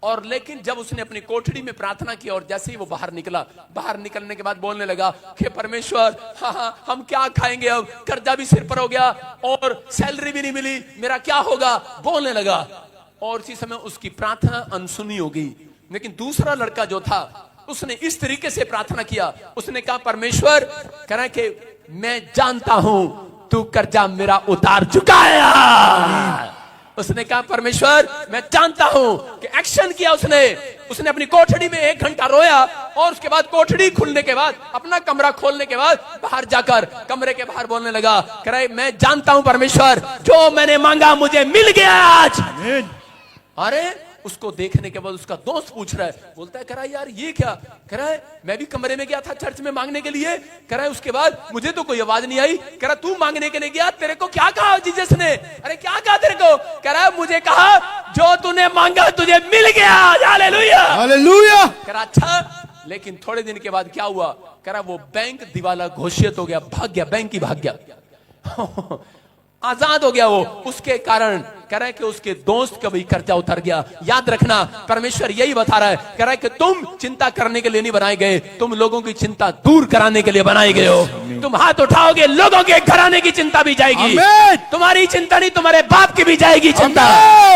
और लेकिन जब उसने अपनी कोठड़ी में प्रार्थना की और जैसे ही वो बाहर निकला, बाहर निकलने के बाद बोलने लगा कि परमेश्वर हाँ हम क्या खाएंगे, अब कर्जा भी सिर पर हो गया और सैलरी भी नहीं मिली, मेरा क्या होगा, बोलने लगा। और इसी समय उसकी प्रार्थना अनसुनी हो गई। लेकिन दूसरा लड़का जो था उसने इस तरीके से प्रार्थना किया, उसने कहा परमेश्वर कह रहा कि मैं जानता हूं तू कर्जा मेरा उतार चुकाया। उसने कहा परमेश्वर मैं जानता हूं कि एक्शन किया उसने अपनी कोठड़ी में 1 घंटा रोया और उसके बाद कोठड़ी खुलने के बाद, अपना कमरा खोलने के बाद बाहर जाकर कमरे के बाहर बोलने लगा, कह रहा मैं जानता हूं परमेश्वर जो मैंने मांगा मुझे मिल गया आज। अरे उसको देखने के बाद उसका दोस्त पूछ रहा है, बोलता है कह रहा है यार ये क्या, कह रहा है मैं भी कमरे में गया था चर्च में मांगने के लिए, कह रहा है उसके बाद मुझे तो कोई आवाज नहीं आई, कह रहा तू मांगने के लिए गया, तेरे को क्या कहा जीसस ने, अरे क्या कहा तेरे को, कह रहा है मुझे कहा जो तूने मांगा तुझे मिल गया, हालेलुया हालेलुया। कह रहा अच्छा, लेकिन थोड़े दिन के बाद क्या हुआ, कह रहा वो बैंक दिवाला घोषित हो गया, भाग गया, बैंक ही भाग गया आजाद हो गया वो, उसके कारण कह रहा है कि उसके दोस्त का भी कर्जा उतर गया। याद रखना परमेश्वर यही बता रहा है, कह रहा है कि तुम चिंता करने के लिए नहीं बनाए गए, तुम लोगों की चिंता दूर कराने के लिए बनाए गए हो। तुम हाथ उठाओगे लोगों के घराने की चिंता भी जाएगी, तुम्हारी चिंता नहीं तुम्हारे बाप की भी जाएगी चिंता,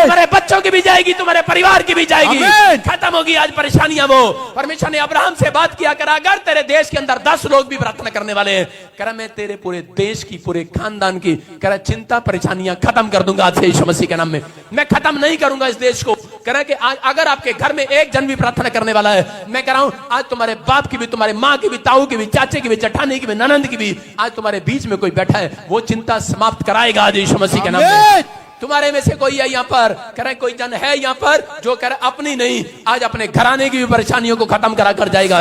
तुम्हारे बच्चों की भी जाएगी, तुम्हारे परिवार की भी जाएगी, खत्म होगी आज परेशानियां। वो परमेश्वर ने अब्राहम से बात किया, कह रहा अगर तेरे देश के अंदर 10 लोग भी प्रार्थना करने वाले हैं, कह रहा मैं तेरे पूरे देश की, पूरे खानदान की, कह रहा चिंता परेशानियां खत्म कर दूंगा आज से यीशु मसीह के नाम में। मैं खत्म नहीं करूंगा इस देश को। कह रहा है कि आज अगर आपके घर में एक जन भी प्रार्थना करने वाला है, मैं कह रहा हूं आज तुम्हारे बाप की भी, तुम्हारे माँ की भी, ताऊ की भी, चाचे की भी, जेठानी की भी, ननंद की भी, आज तुम्हारे बीच में कोई बैठा है वो चिंता समाप्त कराएगा आज यीशु मसीह के नाम में। तुम्हारे में से कोई है यहाँ पर, कह रहे कोई जन है यहाँ पर जो कह रहा अपनी नहीं, आज अपने घराने की भी परेशानियों को खत्म करा कर जाएगा।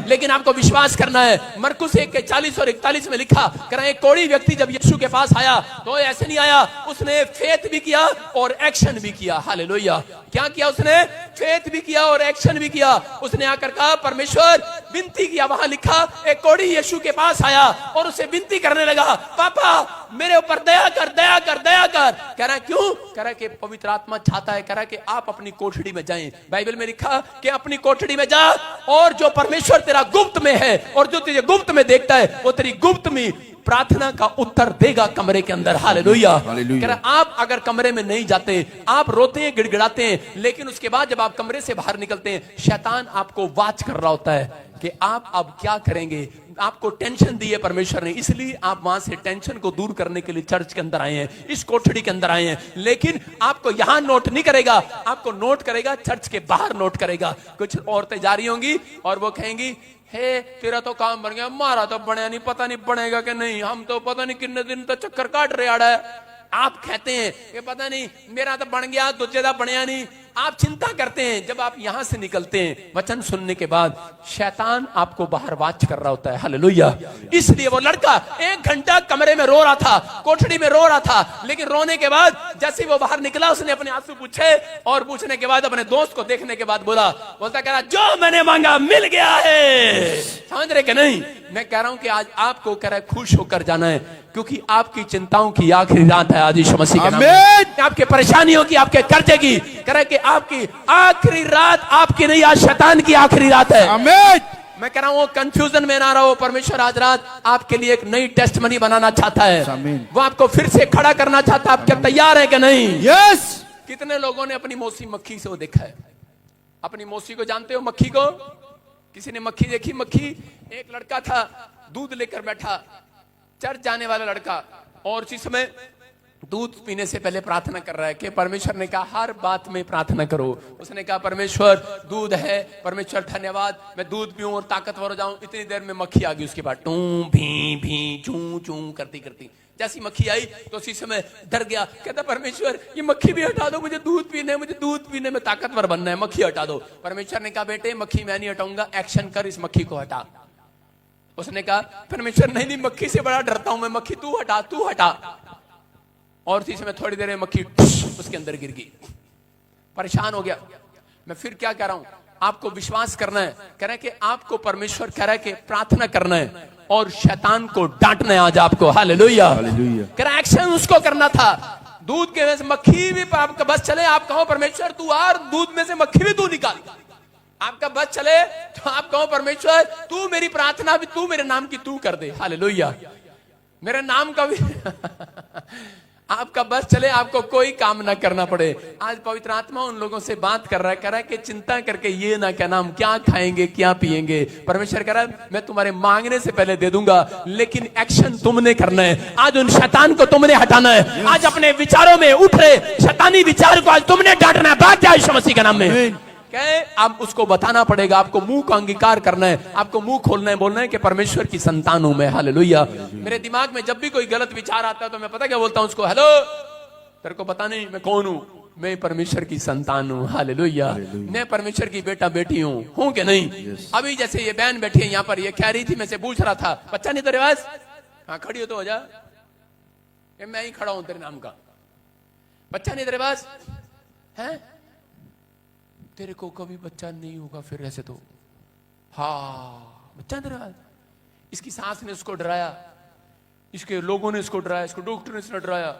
लेकिन आपको विश्वास करना है। मरकुस 1:40 और 41 में लिखा, कह रहे एक कोढ़ी व्यक्ति जब यीशु के पास आया तो ऐसे नहीं आया, उसने फेथ भी किया और एक्शन भी किया। हालेलुया। क्या किया उसने? फेथ भी किया और एक्शन भी किया। उसने आकर कहा परमेश्वर, विनती किया। वहां लिखा एक कोढ़ी यीशु के पास आया और उसे विनती करने लगा, पापा मेरे ऊपर दया कर, दया कर, दया कर। कह रहा क्यों? कह रहा कि पवित्र आत्मा चाहता है, कह रहा कि आप अपनी कोठड़ी में जाएं। बाइबल में लिखा कि अपनी कोठड़ी में जा और जो परमेश्वर तेरा गुप्त में है और जो तुझे गुप्त में देखता है वो तेरी गुप्त में प्रार्थना का उत्तर देगा कमरे के अंदर। हालेलुया। कह रहा आप अगर कमरे में नहीं जाते, आप रोते हैं, गिड़गिड़ाते हैं, लेकिन उसके बाद जब आप कमरे से बाहर निकलते हैं, शैतान आपको वाच कर रहा होता है कि आप अब क्या करेंगे। आपको टेंशन दी है परमेश्वर ने, इसलिए आप वहां से टेंशन को दूर करने के लिए चर्च के अंदर आए हैं, इस कोठड़ी के अंदर आए हैं। लेकिन आपको यहां नोट नहीं करेगा, आपको नोट करेगा चर्च के बाहर नोट करेगा। कुछ औरतें जा रही होंगी और वो कहेंगी, हे तेरा तो काम बन गया, हमारा तो बनया नहीं, पता नहीं बनेगा कि नहीं, हम तो पता नहीं कितने दिन तक चक्कर काट रहे आड़ा है। आप कहते हैं कि पता नहीं मेरा तो बन गया, तुझे तो बनया नहीं। आप चिंता करते हैं। जब आप यहां से निकलते हैं वचन सुनने के बाद, शैतान आपको बाहर वाच कर रहा होता है। हालेलुया। इसलिए वो लड़का 1 घंटा कमरे में रो रहा था, कोठड़ी में रो रहा था, लेकिन रोने के बाद जैसे वो बाहर निकला, उसने अपने आंसू पूछे और पूछने के बाद अपने दोस्त को देखने के बाद बोलता कह रहा जो मैंने मांगा मिल गया है। समझ रहे कि नहीं? मैं कह रहा हूं कि आज आपको कह रहा है खुश होकर जाना है, क्योंकि आपकी चिंताओं की आखिरी रात है आज यीशु मसीह के नाम में। आपके परेशानियों की, आपके कर्जे की, कह रहा है कि आपकी आखिरी रात आपकी नहीं, आज शैतान की आखिरी रात है। आमीन। मैं कह रहा हूं कंफ्यूजन में ना रहो। परमेश्वर आज रात आपके लिए एक नई टेस्टमनी बनाना चाहता है। वो आपको फिर से खड़ा करना चाहता है। आप क्या तैयार है कि नहीं? यस। कितने लोगों ने अपनी मौसी मक्खी से वो देखा है? अपनी मौसी को जानते हो, मक्खी को? किसी ने मक्खी देखी? मक्खी, एक लड़का था दूध लेकर बैठा, चर्च जाने वाला लड़का, और उसी समय दूध पीने से पहले प्रार्थना कर रहा है कि परमेश्वर ने कहा हर बात में प्रार्थना करो। उसने कहा परमेश्वर दूध है, परमेश्वर धन्यवाद, मैं दूध पीऊं और ताकतवर हो जाऊं। इतनी देर में मक्खी आ गई उसके बाद, टू भी भी चू चू करती करती। जैसी मक्खी आई तो उसी समय डर गया, कहता परमेश्वर ये मक्खी भी हटा दो, मुझे दूध पीने में ताकतवर बनना है, मक्खी हटा दो। परमेश्वर ने कहा बेटे मक्खी मैं नहीं हटाऊंगा, एक्शन कर, इस मक्खी को हटा। उसने कहा परमेश्वर नहीं, मक्खी से बड़ा डरता हूं मैं, मक्खी तू हटा, तू हटा। और इसी समय थोड़ी देर में मक्खी उसके अंदर गिर गई। परेशान हो गया। मैं फिर क्या कह रहा हूं, आपको विश्वास करना है। कह रहा है कि आपको परमेश्वर कह रहा है कि प्रार्थना करना है और शैतान को डांटना है आज आपको। हालेलुया। कह रहा एक्शन उसको करना था। दूध के में से मक्खी भी आपका बस चले, आप कहो परमेश्वर तू आ, दूध में से मक्खी भी तू निकाल। आपका बस चले तो आप कहो परमेश्वर तू मेरी प्रार्थना भी, तू मेरे नाम की तू कर दे। हालेलुया। मेरे नाम का भी आपका बस चले, आपको कोई काम ना करना पड़े। आज पवित्र आत्मा उन लोगों से बात कर रहा है, कह रहा है कि चिंता करके ये ना कहना हम क्या खाएंगे क्या पिएंगे। परमेश्वर कह रहा है मैं तुम्हारे मांगने से पहले दे दूंगा, लेकिन एक्शन तुमने करना है। आज उन शैतान को तुमने हटाना है। आज अपने विचारों में उठ रहे शैतानी विचार को आज तुमने डांटना है। बात जाए यीशु मसीह के नाम में। अब उसको बताना पड़ेगा, आपको मुंह का अंगीकार करना है, आपको मुंह खोलना है, बोलना है कि परमेश्वर की संतान हूं मैं। हालेलुया। मेरे दिमाग में जब भी कोई गलत विचार आता है तो मैं पता क्या बोलता हूं उसको, हेलो तेरे को पता नहीं मैं कौन हूं, मैं परमेश्वर की संतान हूँ। हालेलुया। मैं परमेश्वर की बेटा बेटी हूँ कि नहीं? अभी जैसे ये बहन बैठी है यहाँ पर, ये कह रही थी, मैं से पूछ रहा था, बच्चा नहीं तेरे पास? हाँ खड़ी हो तो हो जा, ये मैं ही खड़ा हूं तेरे नाम का। बच्चा नहीं तेरे पास है? तेरे को कभी बच्चा नहीं होगा फिर ऐसे तो। हाँ बच्चा तेरे पास। इसकी सास ने उसको डराया, इसके लोगों ने इसको डराया, इसको डॉक्टर ने इसने डराया,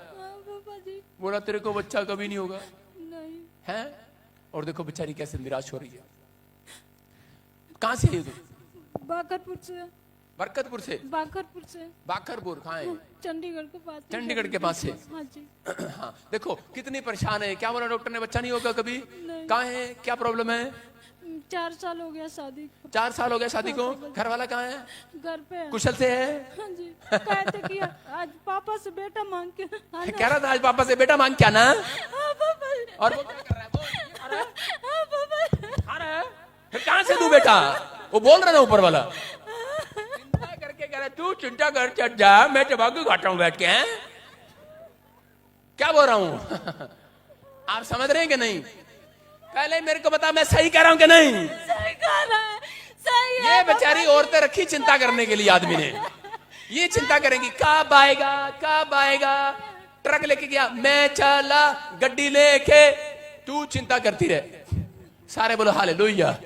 बोला तेरे को बच्चा कभी नहीं होगा नहीं है। और देखो बेचारी कैसे निराश हो रही है। कहां से है तू? बाकरपुर से। बरकतपुर से? बाकरपुर से। बाकरपुर कहाँ है? चंडीगढ़ के पास। चंडीगढ़ के पास से। हाँ जी। हाँ देखो कितनी परेशान है। क्या बोला डॉक्टर ने? बच्चा नहीं होगा कभी? नहीं। कहाँ है? क्या प्रॉब्लम है? 4 साल हो गया शादी को। 4 साल हो गया शादी को। घर वाला कहाँ है? घर पे है। कुशल से है? हाँ जी। कहते कि आज पापा से बेटा मांग के आना। कह रहा था आज पापा से बेटा मांग के आना। हाँ पापा। और वो क्या कर रहा है? वो आ रहा है? हाँ पापा। आ रहा है? फिर कहाँ से तू बेटा? वो बोल रहा था ऊपर वाला, चिंता करके कह रहा तू चिंता कर चढ़ जा, मैं टबाकू खाता हूँ बैठ के। हैं क्या बोल रहा हूँ? आप समझ रहे हैं कि नहीं? पहले मेरे को बता, मैं सही कह रहा हूँ कि नहीं? सही कह रहा है, सही है। ये बेचारी औरतें रखी चिंता करने के लिए आदमी ने। ये चिंता करेंगी कब आएगा कब आएगा। ट्रक लेके गया, मैं चला गड्डी लेके, तू चिंता करती रहे। सारे बोलो हालेलुया।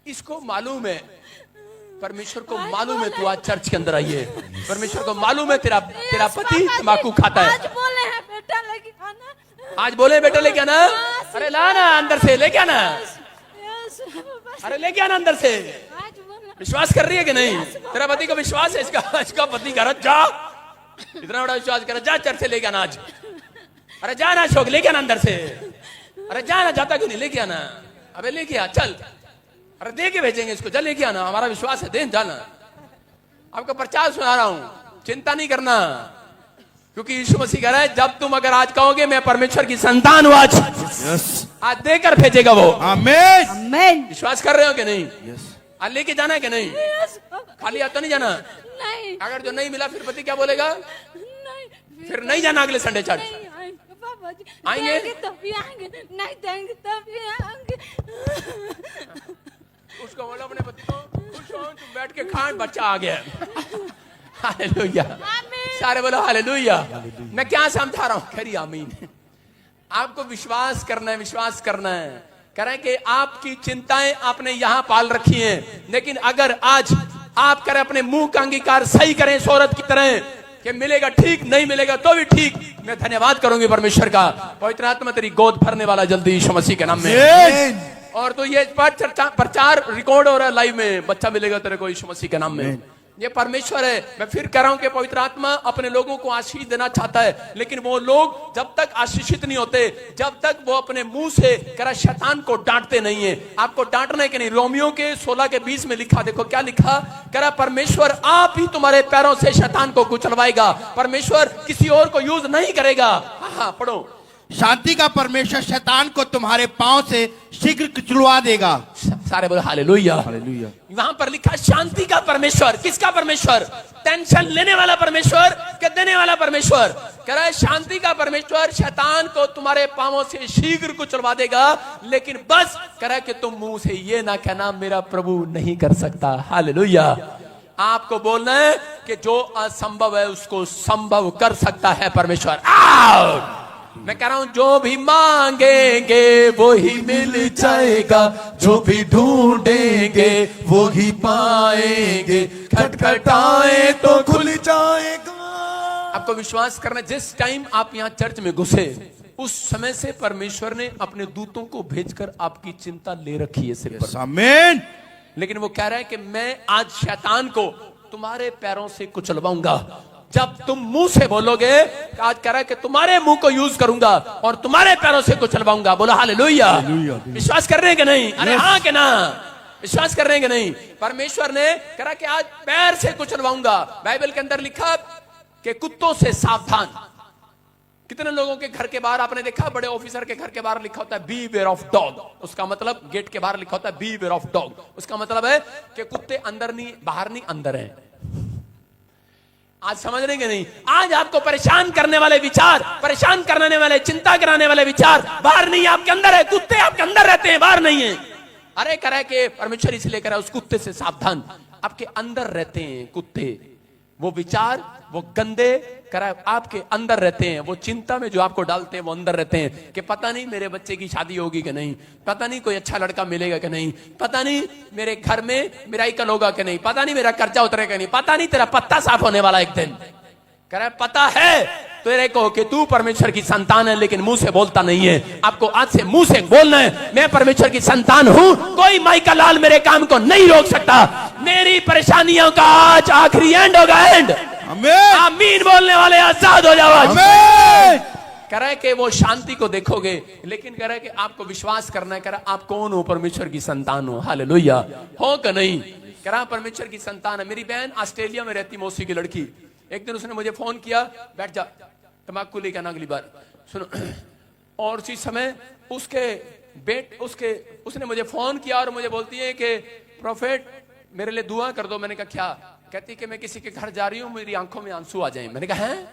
इसको मालूम है, परमेश्वर को मालूम है तू आज चर्च के अंदर आई है। परमेश्वर को मालूम है तेरा पति तंबाकू खाता है। आज बोले हैं बेटा लेके आना। आज बोले बेटा लेके आना। अरे लाना अंदर से लेके आना। Yes papa. अरे लेके आना अंदर से। आज बोला। विश्वास कर रही है कि नहीं? तेरा पति को विश्वास है? इसका पति कह रहा जा, इतना बड़ा विश्वास कर, जा चर्च से लेके आना आज। अरे जाना शोक, लेके आना अंदर से। अरे जाना, जाता क्यों नहीं? लेके आना। अबे लेके आ चल। अरे दे के भेजेंगे इसको, जा लेके आना, हमारा विश्वास है, दे जाना। आपका प्रचार सुना रहा हूं, चिंता नहीं करना, क्योंकि यीशु मसीह कह रहा है जब तुम अगर आज कहोगे मैं परमेश्वर की संतान हूं, आज देकर भेजेगा वो। आमीन। आमीन। विश्वास कर रहे हो कि नहीं? यस। आज लेके जाना है कि नहीं? यस खाली हाथ तो नहीं जाना। नहीं अगर जो नहीं मिला फिर पति क्या बोलेगा? नहीं फिर नहीं जाना अगले संडे चर्च। नहीं आएंगे पापा जी। आएंगे? देंगे तभी आएंगे, नहीं देंगे तभी आएंगे। उसको बोलो अपने पति को खुश हो, तुम बैठ के खा, बच्चा आ गया। हालेलुया। सारे बोलो हालेलुया। मैं क्या समझा रहा हूं? खरी आमीन। आपको विश्वास करना है, विश्वास करना है। कह रहे हैं कि आपकी चिंताएं आपने यहां पाल रखी हैं, लेकिन अगर आज आप करें अपने मुंह का अंगीकार सही करें इस औरत की तरह कि मिलेगा ठीक, नहीं मिलेगा तो भी ठीक, मैं धन्यवाद करूंगी परमेश्वर का। पवित्र आत्मा तेरी गोद भरने वाला जल्दी यीशु मसीह के नाम में। और तो ये प्रचार रिकॉर्ड हो रहा है लाइव में, बच्चा मिलेगा तेरे को यीशु मसीह के नाम में। ये परमेश्वर है। मैं फिर कह रहा हूं कि पवित्र आत्मा अपने लोगों को आशीष देना चाहता है, लेकिन वो लोग जब तक आशीषित नहीं होते, जब तक वो अपने मुंह से करा शैतान को डांटते नहीं है। आपको डांटना है कि नहीं? रोमियो के 16:20 में लिखा, देखो क्या लिखा, करा परमेश्वर आप ही तुम्हारे पैरों से शैतान को कुचलवाएगा। परमेश्वर किसी और को यूज नहीं करेगा। हाँ पढ़ो। शांति का परमेश्वर शैतान को तुम्हारे पांव से शीघ्र कुचलवा देगा। सारे बोले हालेलुया। हालेलुया। वहां पर लिखा शांति का परमेश्वर। किसका परमेश्वर? टेंशन लेने वाला परमेश्वर के देने वाला परमेश्वर। कह रहा है शांति का परमेश्वर शैतान को तुम्हारे पांवों से शीघ्र कुचलवा देगा, लेकिन बस कह रहा है कि तुम मुंह से ये ना कहना मेरा प्रभु नहीं कर सकता। हालेलुया। आपको बोलना है कि जो असंभव है उसको संभव कर सकता है परमेश्वर। आओ! मैं कह रहा हूं जो भी मांगेंगे वो ही मिल जाएगा, जो भी ढूंढेंगे वो ही पाएंगे, खटखटाए तो खुल जाएगा। आपको विश्वास करना, जिस टाइम आप यहां चर्च में घुसे उस समय से परमेश्वर ने अपने दूतों को भेजकर आपकी चिंता ले रखी है सिर पर। आमीन। लेकिन वो कह रहा है कि मैं आज शैतान को तुम्हारे पैरों से कुचलवाऊंगा। जब तुम मुंह से बोलोगे, आज कह रहा है कि तुम्हारे मुंह को यूज करूंगा और तुम्हारे पैरों से कुचलवाऊंगा। बोलो हालेलुया। विश्वास कर रहे हैं कि नहीं? अरे हाँ कि ना? विश्वास कर रहे हैं कि नहीं? परमेश्वर ने कहा कि आज पैर से कुचलवाऊंगा। बाइबल के अंदर लिखा कि कुत्तों से सावधान। कितने लोगों के घर के बाहर आपने देखा, बड़े ऑफिसर के घर के बाहर लिखा होता है बी वेयर ऑफ डॉग। उसका मतलब गेट के बाहर लिखा होता है बी वेयर ऑफ डॉग। उसका मतलब है कि कुत्ते अंदर नहीं, बाहर नहीं, अंदर है। आज समझ रहे कि नहीं? आज आपको परेशान करने वाले विचार, परेशान करने वाले, चिंता कराने वाले विचार बाहर नहीं, आपके अंदर है। कुत्ते आपके अंदर रहते हैं, बाहर नहीं है। अरे करे के परमेश्वर इसलिए करा, उस कुत्ते से सावधान। आपके अंदर रहते हैं कुत्ते, वो विचार, वो गंदे करा आपके अंदर रहते हैं। वो चिंता में जो आपको डालते हैं वो अंदर रहते हैं कि पता नहीं मेरे बच्चे की शादी होगी कि नहीं, पता नहीं कोई अच्छा लड़का मिलेगा कि नहीं, पता नहीं मेरे घर में मेरा ही कल होगा कि नहीं, पता नहीं मेरा कर्जा उतरेगा नहीं, पता नहीं तेरा पत्ता साफ होने वाला एक दिन। कह रहा पता है तेरे को कि तू परमेश्वर की संतान है, लेकिन मुंह से बोलता नहीं है। आपको आज से मुंह से बोलना है, मैं परमेश्वर की संतान हूं, कोई माई का लाल मेरे काम को नहीं रोक सकता। मेरी परेशानियों का आज आखिरी एंड होगा, एंड। आमीन बोलने वाले आजाद हो जाओ आज। कह रहा है कि वो शांति को देखोगे, लेकिन कह रहा है कि आपको विश्वास करना है। कह रहा आप कौन हो? परमेश्वर की संतान हो। हालेलुया। हो कि नहीं? कह रहा परमेश्वर की संतान है। मेरी बहन ऑस्ट्रेलिया में रहती, मौसी की लड़की, एक दिन उसने मुझे फोन किया, बैठ जा तम्बाकू लेके आना अगली बार, सुनो। और उसी समय उसने मुझे फोन किया और मुझे बोलती है कि प्रोफेट मेरे लिए दुआ कर दो। मैंने कहा क्या? कहती कि मैं किसी के घर जा रही हूँ, मेरी आंखों में आंसू आ जाएं। मैंने कहा हैं?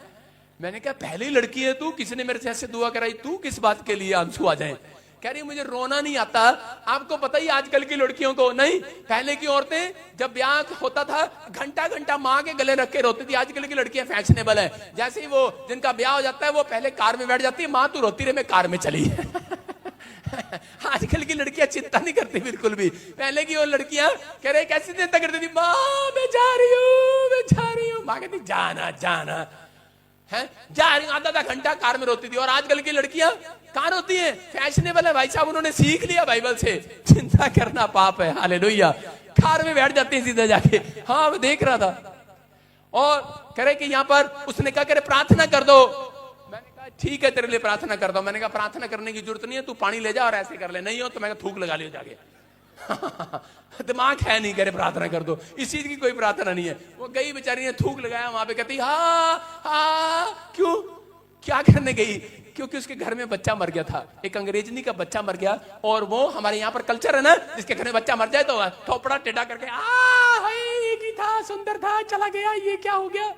मैंने कहा पहली लड़की है तू, किसी ने मेरे से ऐसे दुआ कराई, तू किस बात के लिए आंसू आ जाएं? कह रही मुझे रोना नहीं आता। आपको पता ही आजकल की लड़कियों को नहीं, पहले की औरतें जब ब्याह होता था घंटा घंटा माँ के गले रख के रोती थी। आजकल की लड़कियां फैशनेबल है, जैसे ही वो जिनका ब्याह हो जाता है वो पहले कार में बैठ जाती है, माँ तू रोती रहे मैं कार में चली। आजकल की लड़कियां चिंता नहीं करती बिल्कुल भी। पहले की वो लड़कियां कह रहे कैसी चिंता करती थी, माँ मैं जा रही हूँ, माँ कहती जाना जाना है, जा रही हूँ, आधा घंटा कार में रोती थी। और आजकल की लड़कियां कहाँ रोती हैं? फैशनेबल है भाई साहब, उन्होंने सीख लिया बाइबल से, चिंता करना पाप है। हालेलुया। कार में बैठ जाते हैं सीधा जाके। हाँ मैं देख रहा था। और कह रहे कि यहाँ पर उसने कहा करे प्रार्थना कर दो। मैंने कहा ठीक है तेरे लिए प्रार्थना कर दो। मैंने कहा प्रार्थना करने की जरूरत नहीं है, तू पानी ले जा और ऐसे कर ले, नहीं हो तो मैं थूक लगा लियो जाके। दिमाग है नहीं, करे प्रार्थना कर दो, इस चीज की कोई प्रार्थना नहीं है। वो गई बेचारी ने थूक लगाया वहां पे, कहती क्यों क्या करने गई? क्योंकि उसके घर में बच्चा मर गया था, एक अंग्रेजनी का बच्चा मर गया। और वो हमारे यहाँ पर कल्चर है ना, जिसके घर में बच्चा मर जाए तो थोपड़ा टेढ़ा करके एक ही था, सुंदर था, चला गया, ये क्या हो गया?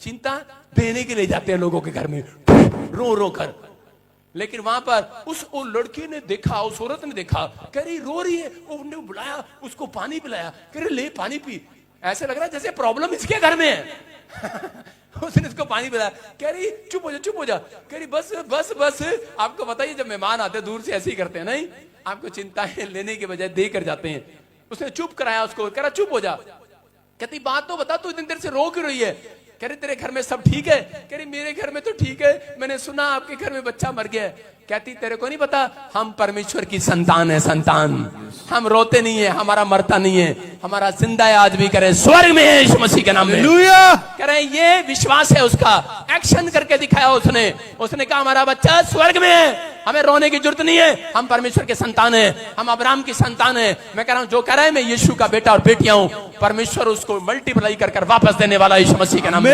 चिंता देने के लिए जाते हैं लोगों के घर में रो रो कर। लेकिन वहां पर उस लड़की ने देखा, उस औरत ने देखा, कह रही रो रही है, उसने बुलाया, उसको पानी पिलाया, कह रही ले पानी पी। ऐसे लग रहा है जैसे प्रॉब्लम इसके घर में है। उसने इसको पानी पिलाया, कह रही चुप हो जा, कह रही बस। आपको बताइए जब मेहमान आते हैं दूर से ऐसे ही करते हैं, नहीं? आपको चिंताएं लेने के बजाय दे कर जाते हैं। उसने चुप कराया उसको, कह रहा चुप हो जा। कहती बात तो बता, तू इतनी देर से रो क्यों रही है? कह रही तेरे घर में सब ठीक है? कह रही मेरे घर में तो ठीक है, मैंने सुना आपके घर में बच्चा मर गया है। कहती तेरे को नहीं पता, हम परमेश्वर की संतान है, संतान। हम रोते नहीं है, हमारा मरता नहीं है, हमारा जिंदा है आज भी, करे स्वर्ग में है यीशु मसीह के नाम में। कह रहे ये विश्वास है उसका, एक्शन करके दिखाया उसने कहा हमारा बच्चा स्वर्ग में है, हमें रोने की जरूरत नहीं है, हम परमेश्वर के संतान है, हम अब्राहम की संतान है। मैं कह रहा हूं जो कह रहा है मैं यीशु का बेटा और बेटियां हूं, परमेश्वर उसको मल्टीप्लाई कर वापस देने वाला यीशु मसीह के नाम में।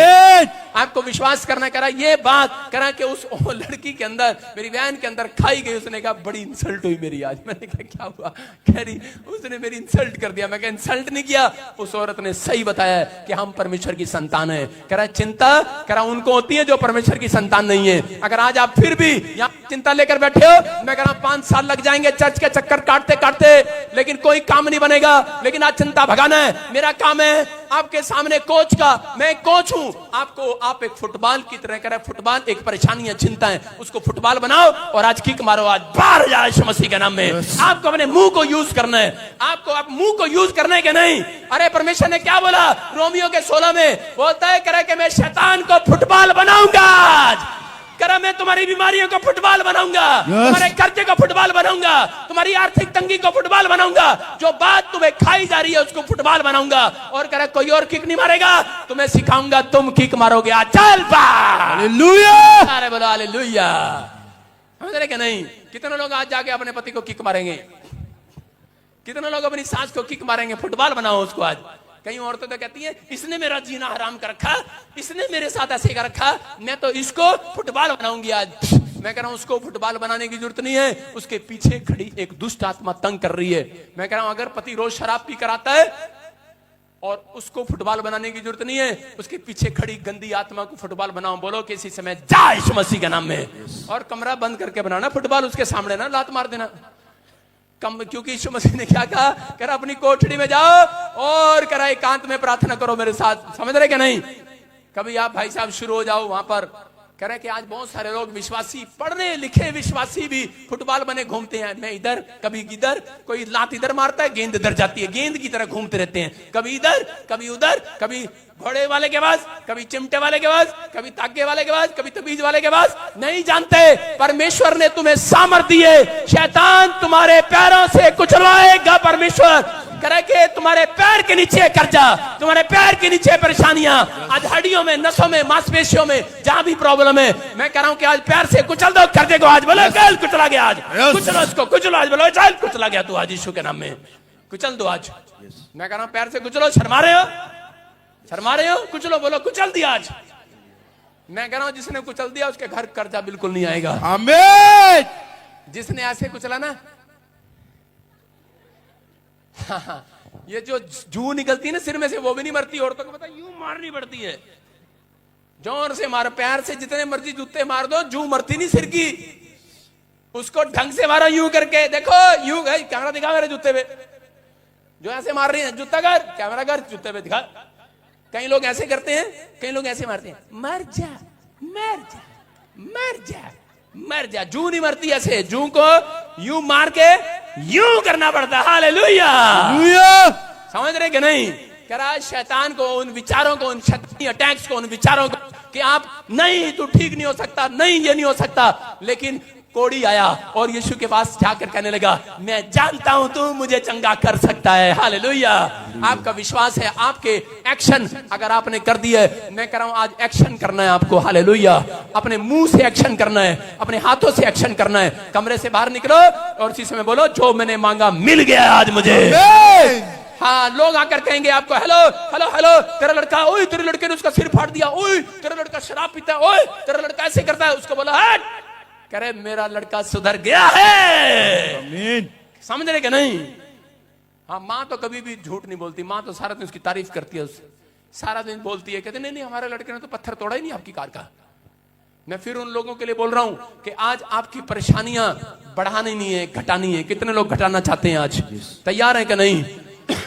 आपको विश्वास करना, करा ये बात करा कि उस लड़की के अंदर, मेरी बहन के अंदर खाई गई। उसने कहा बड़ी इंसल्ट हुई मेरी आज। मैंने कहा क्या हुआ? कह रही उसने मेरी इंसल्ट कर दिया। मैं कहा इंसल्ट नहीं किया, उस औरत ने सही बताया कि हम परमेश्वर की संतान है। कह रहा चिंता कह रहा उनको होती है जो परमेश्वर की संतान नहीं है। अगर आज आप फिर भी यहाँ चिंता लेकर बैठे हो, मैं कह रहा 5 साल लग जाएंगे चर्च के चक्कर काटते काटते, लेकिन कोई काम नहीं बनेगा। लेकिन आज चिंता भगाना है, मेरा काम है आपके सामने कोच का, मैं कोच हूं आपको। आप एक फुटबॉल की तरह करें, फुटबॉल एक परेशानी है, चिंता है, उसको फुटबॉल बनाओ और आज किक मारो, आज बाहर जाए यीशु मसीह के नाम में। आपको अपने मुंह को यूज करना है, आपको आप मुंह को यूज करना है कि नहीं? अरे परमेश्वर ने क्या बोला रोमियो के 16 में? बोलता है करे कि मैं शैतान को फुटबॉल बनाऊंगा आज। करा मैं तुम्हारी बीमारियों को फुटबॉल बनाऊंगा, तुम्हारे कर्जे को फुटबॉल बनाऊंगा, तुम्हारी आर्थिक तंगी को फुटबॉल बनाऊंगा, जो बात तुम्हें खाई जा रही है उसको फुटबॉल बनाऊंगा। और करा कोई और किक नहीं मारेगा, तुम्हें सिखाऊंगा, तुम किक मारोगे। चल हालेलुया, अरे बोलो हालेलुया। समझ रहे क्या नहीं? कितने लोग आज जाके अपने पति को किक मारेंगे, कितने लोग अपनी सास को किक मारेंगे? फुटबॉल बनाओ उसको आज। कई औरतें तो कहती हैं इसने मेरा जीना हराम कर रखा, इसने मेरे साथ ऐसे कर रखा, मैं तो इसको फुटबॉल बनाऊंगी आज। मैं कह रहा हूं उसको फुटबॉल बनाने की जरूरत नहीं है, उसके पीछे खड़ी एक दुष्ट आत्मा तंग कर रही है। मैं कह रहा हूं अगर पति रोज शराब पी कर आता है और उसको फुटबॉल बनाने की जरूरत नहीं है, उसके पीछे खड़ी गंदी आत्मा को फुटबॉल बनाओ। बोलो कि इसी समय जा यीशु मसीह के नाम में, और कमरा बंद करके बनाना फुटबॉल, उसके सामने ना लात मार देना। क्योंकि यीशु मसीह ने क्या कहा, कह रहा अपनी कोठरी में जाओ और कह रहा एकांत में प्रार्थना करो मेरे साथ। समझ रहे क्या नहीं? कभी आप भाई साहब शुरू हो जाओ वहां पर। कह रहे कि आज बहुत सारे लोग विश्वासी, पढ़ने लिखे विश्वासी भी फुटबॉल बने घूमते हैं। मैं इधर कभी इधर, कोई लात इधर मारता है, गेंद इधर जाती है, गेंद की तरह घूमते रहते हैं, कभी इधर कभी उधर, कभी घोड़े वाले के पास, कभी चिमटे वाले के पास, कभी ताके वाले के पास, कभी तबीज वाले के पास। नहीं जानते परमेश्वर ने तुम्हें सामर्थ्य दी है। शैतान तुम्हारे पैरों से कुचलवाएगा परमेश्वर। करे कि तुम्हारे पैर के नीचे कर्जा, तुम्हारे पैर के नीचे परेशानियां, आज हड्डियों में, नसों में, मांसपेशियों में जहां भी प्रॉब्लम है, मैं कह रहा हूं कि आज पैर से कुचल दो कर्जे को। आज बोलो कल कुचला गया, आज कुचलो इसको, कुचलो आज, बोलो चल कुचला गया तू आज यीशु के नाम में, कुचल दो आज। मैं कह रहा हूं पैर से कुचलो। शर्मा रहे हो? शर्मा रहे हो? कुचलो, बोलो कुचल दिया आज। मैं कह रहा हूं जिसने कुचल दिया उसके घर कर्जा बिल्कुल नहीं आएगा। आमीन। जिसने ऐसे कुचला ना, ये जो जू निकलती है ना सिर में से, वो भी नहीं मरती। औरतों को पता यूं मारनी पड़ती है, जोर से मारो, पैर से जितने मर्जी जूते मार दो, जू मरती नहीं सिर की। उसको ढंग से मारो, यूं करके देखो, यूं। कैमरा दिखा मेरे जूते पे, जो ऐसे मार रही है, जूता कर, कैमरा कर, जूते पे दिखा। कई लोग ऐसे करते हैं, कई लोग ऐसे मारते हैं, मर जा मर जा मर जा मर जा। जू नहीं मरती ऐसे, जू को यूं मार के यूं करना पड़ता है। हालेलुया, समझ रहे कि नहीं? कह रहा है शैतान को, उन विचारों को, उन शैतानी अटैक्स को, उन विचारों को कि आप नहीं, तू ठीक नहीं हो सकता, नहीं ये नहीं हो सकता। लेकिन कोड़ी आया और यीशु के पास जाकर कहने लगा, मैं जानता हूं तू मुझे चंगा कर सकता है। हालेलुया। आपका विश्वास है, आपके एक्शन अगर आपने कर दिए, मैं कह रहा हूं आज एक्शन करना है आपको। हालेलुया। अपने मुंह से एक्शन करना है, अपने हाथों से एक्शन करना है। कमरे से बाहर निकलो और इसी समय बोलो, जो मैंने मांगा मिल गया आज मुझे। हाँ, लोग आकर कहेंगे आपको, हेलो हेलो हेलो, तेरा लड़का, ओए तेरे लड़के ने उसका सिर फाड़ दिया, ओए तेरा लड़का शराब पीता है, ओए तेरा लड़का ऐसे करता है। उसको बोला हट, कह रहे मेरा लड़का सुधर गया है। आमीन। समझ रहे कि नहीं? हाँ, माँ तो कभी भी झूठ नहीं बोलती। माँ तो सारा दिन उसकी तारीफ करती है, उससे सारा दिन बोलती है, कहते नहीं नहीं हमारे लड़के ने तो पत्थर तोड़ा ही नहीं आपकी कार का। मैं फिर उन लोगों के लिए बोल रहा हूं कि आज आपकी परेशानियां बढ़ानी नहीं है, घटानी है। कितने लोग घटाना चाहते हैं? आज तैयार है कि नहीं?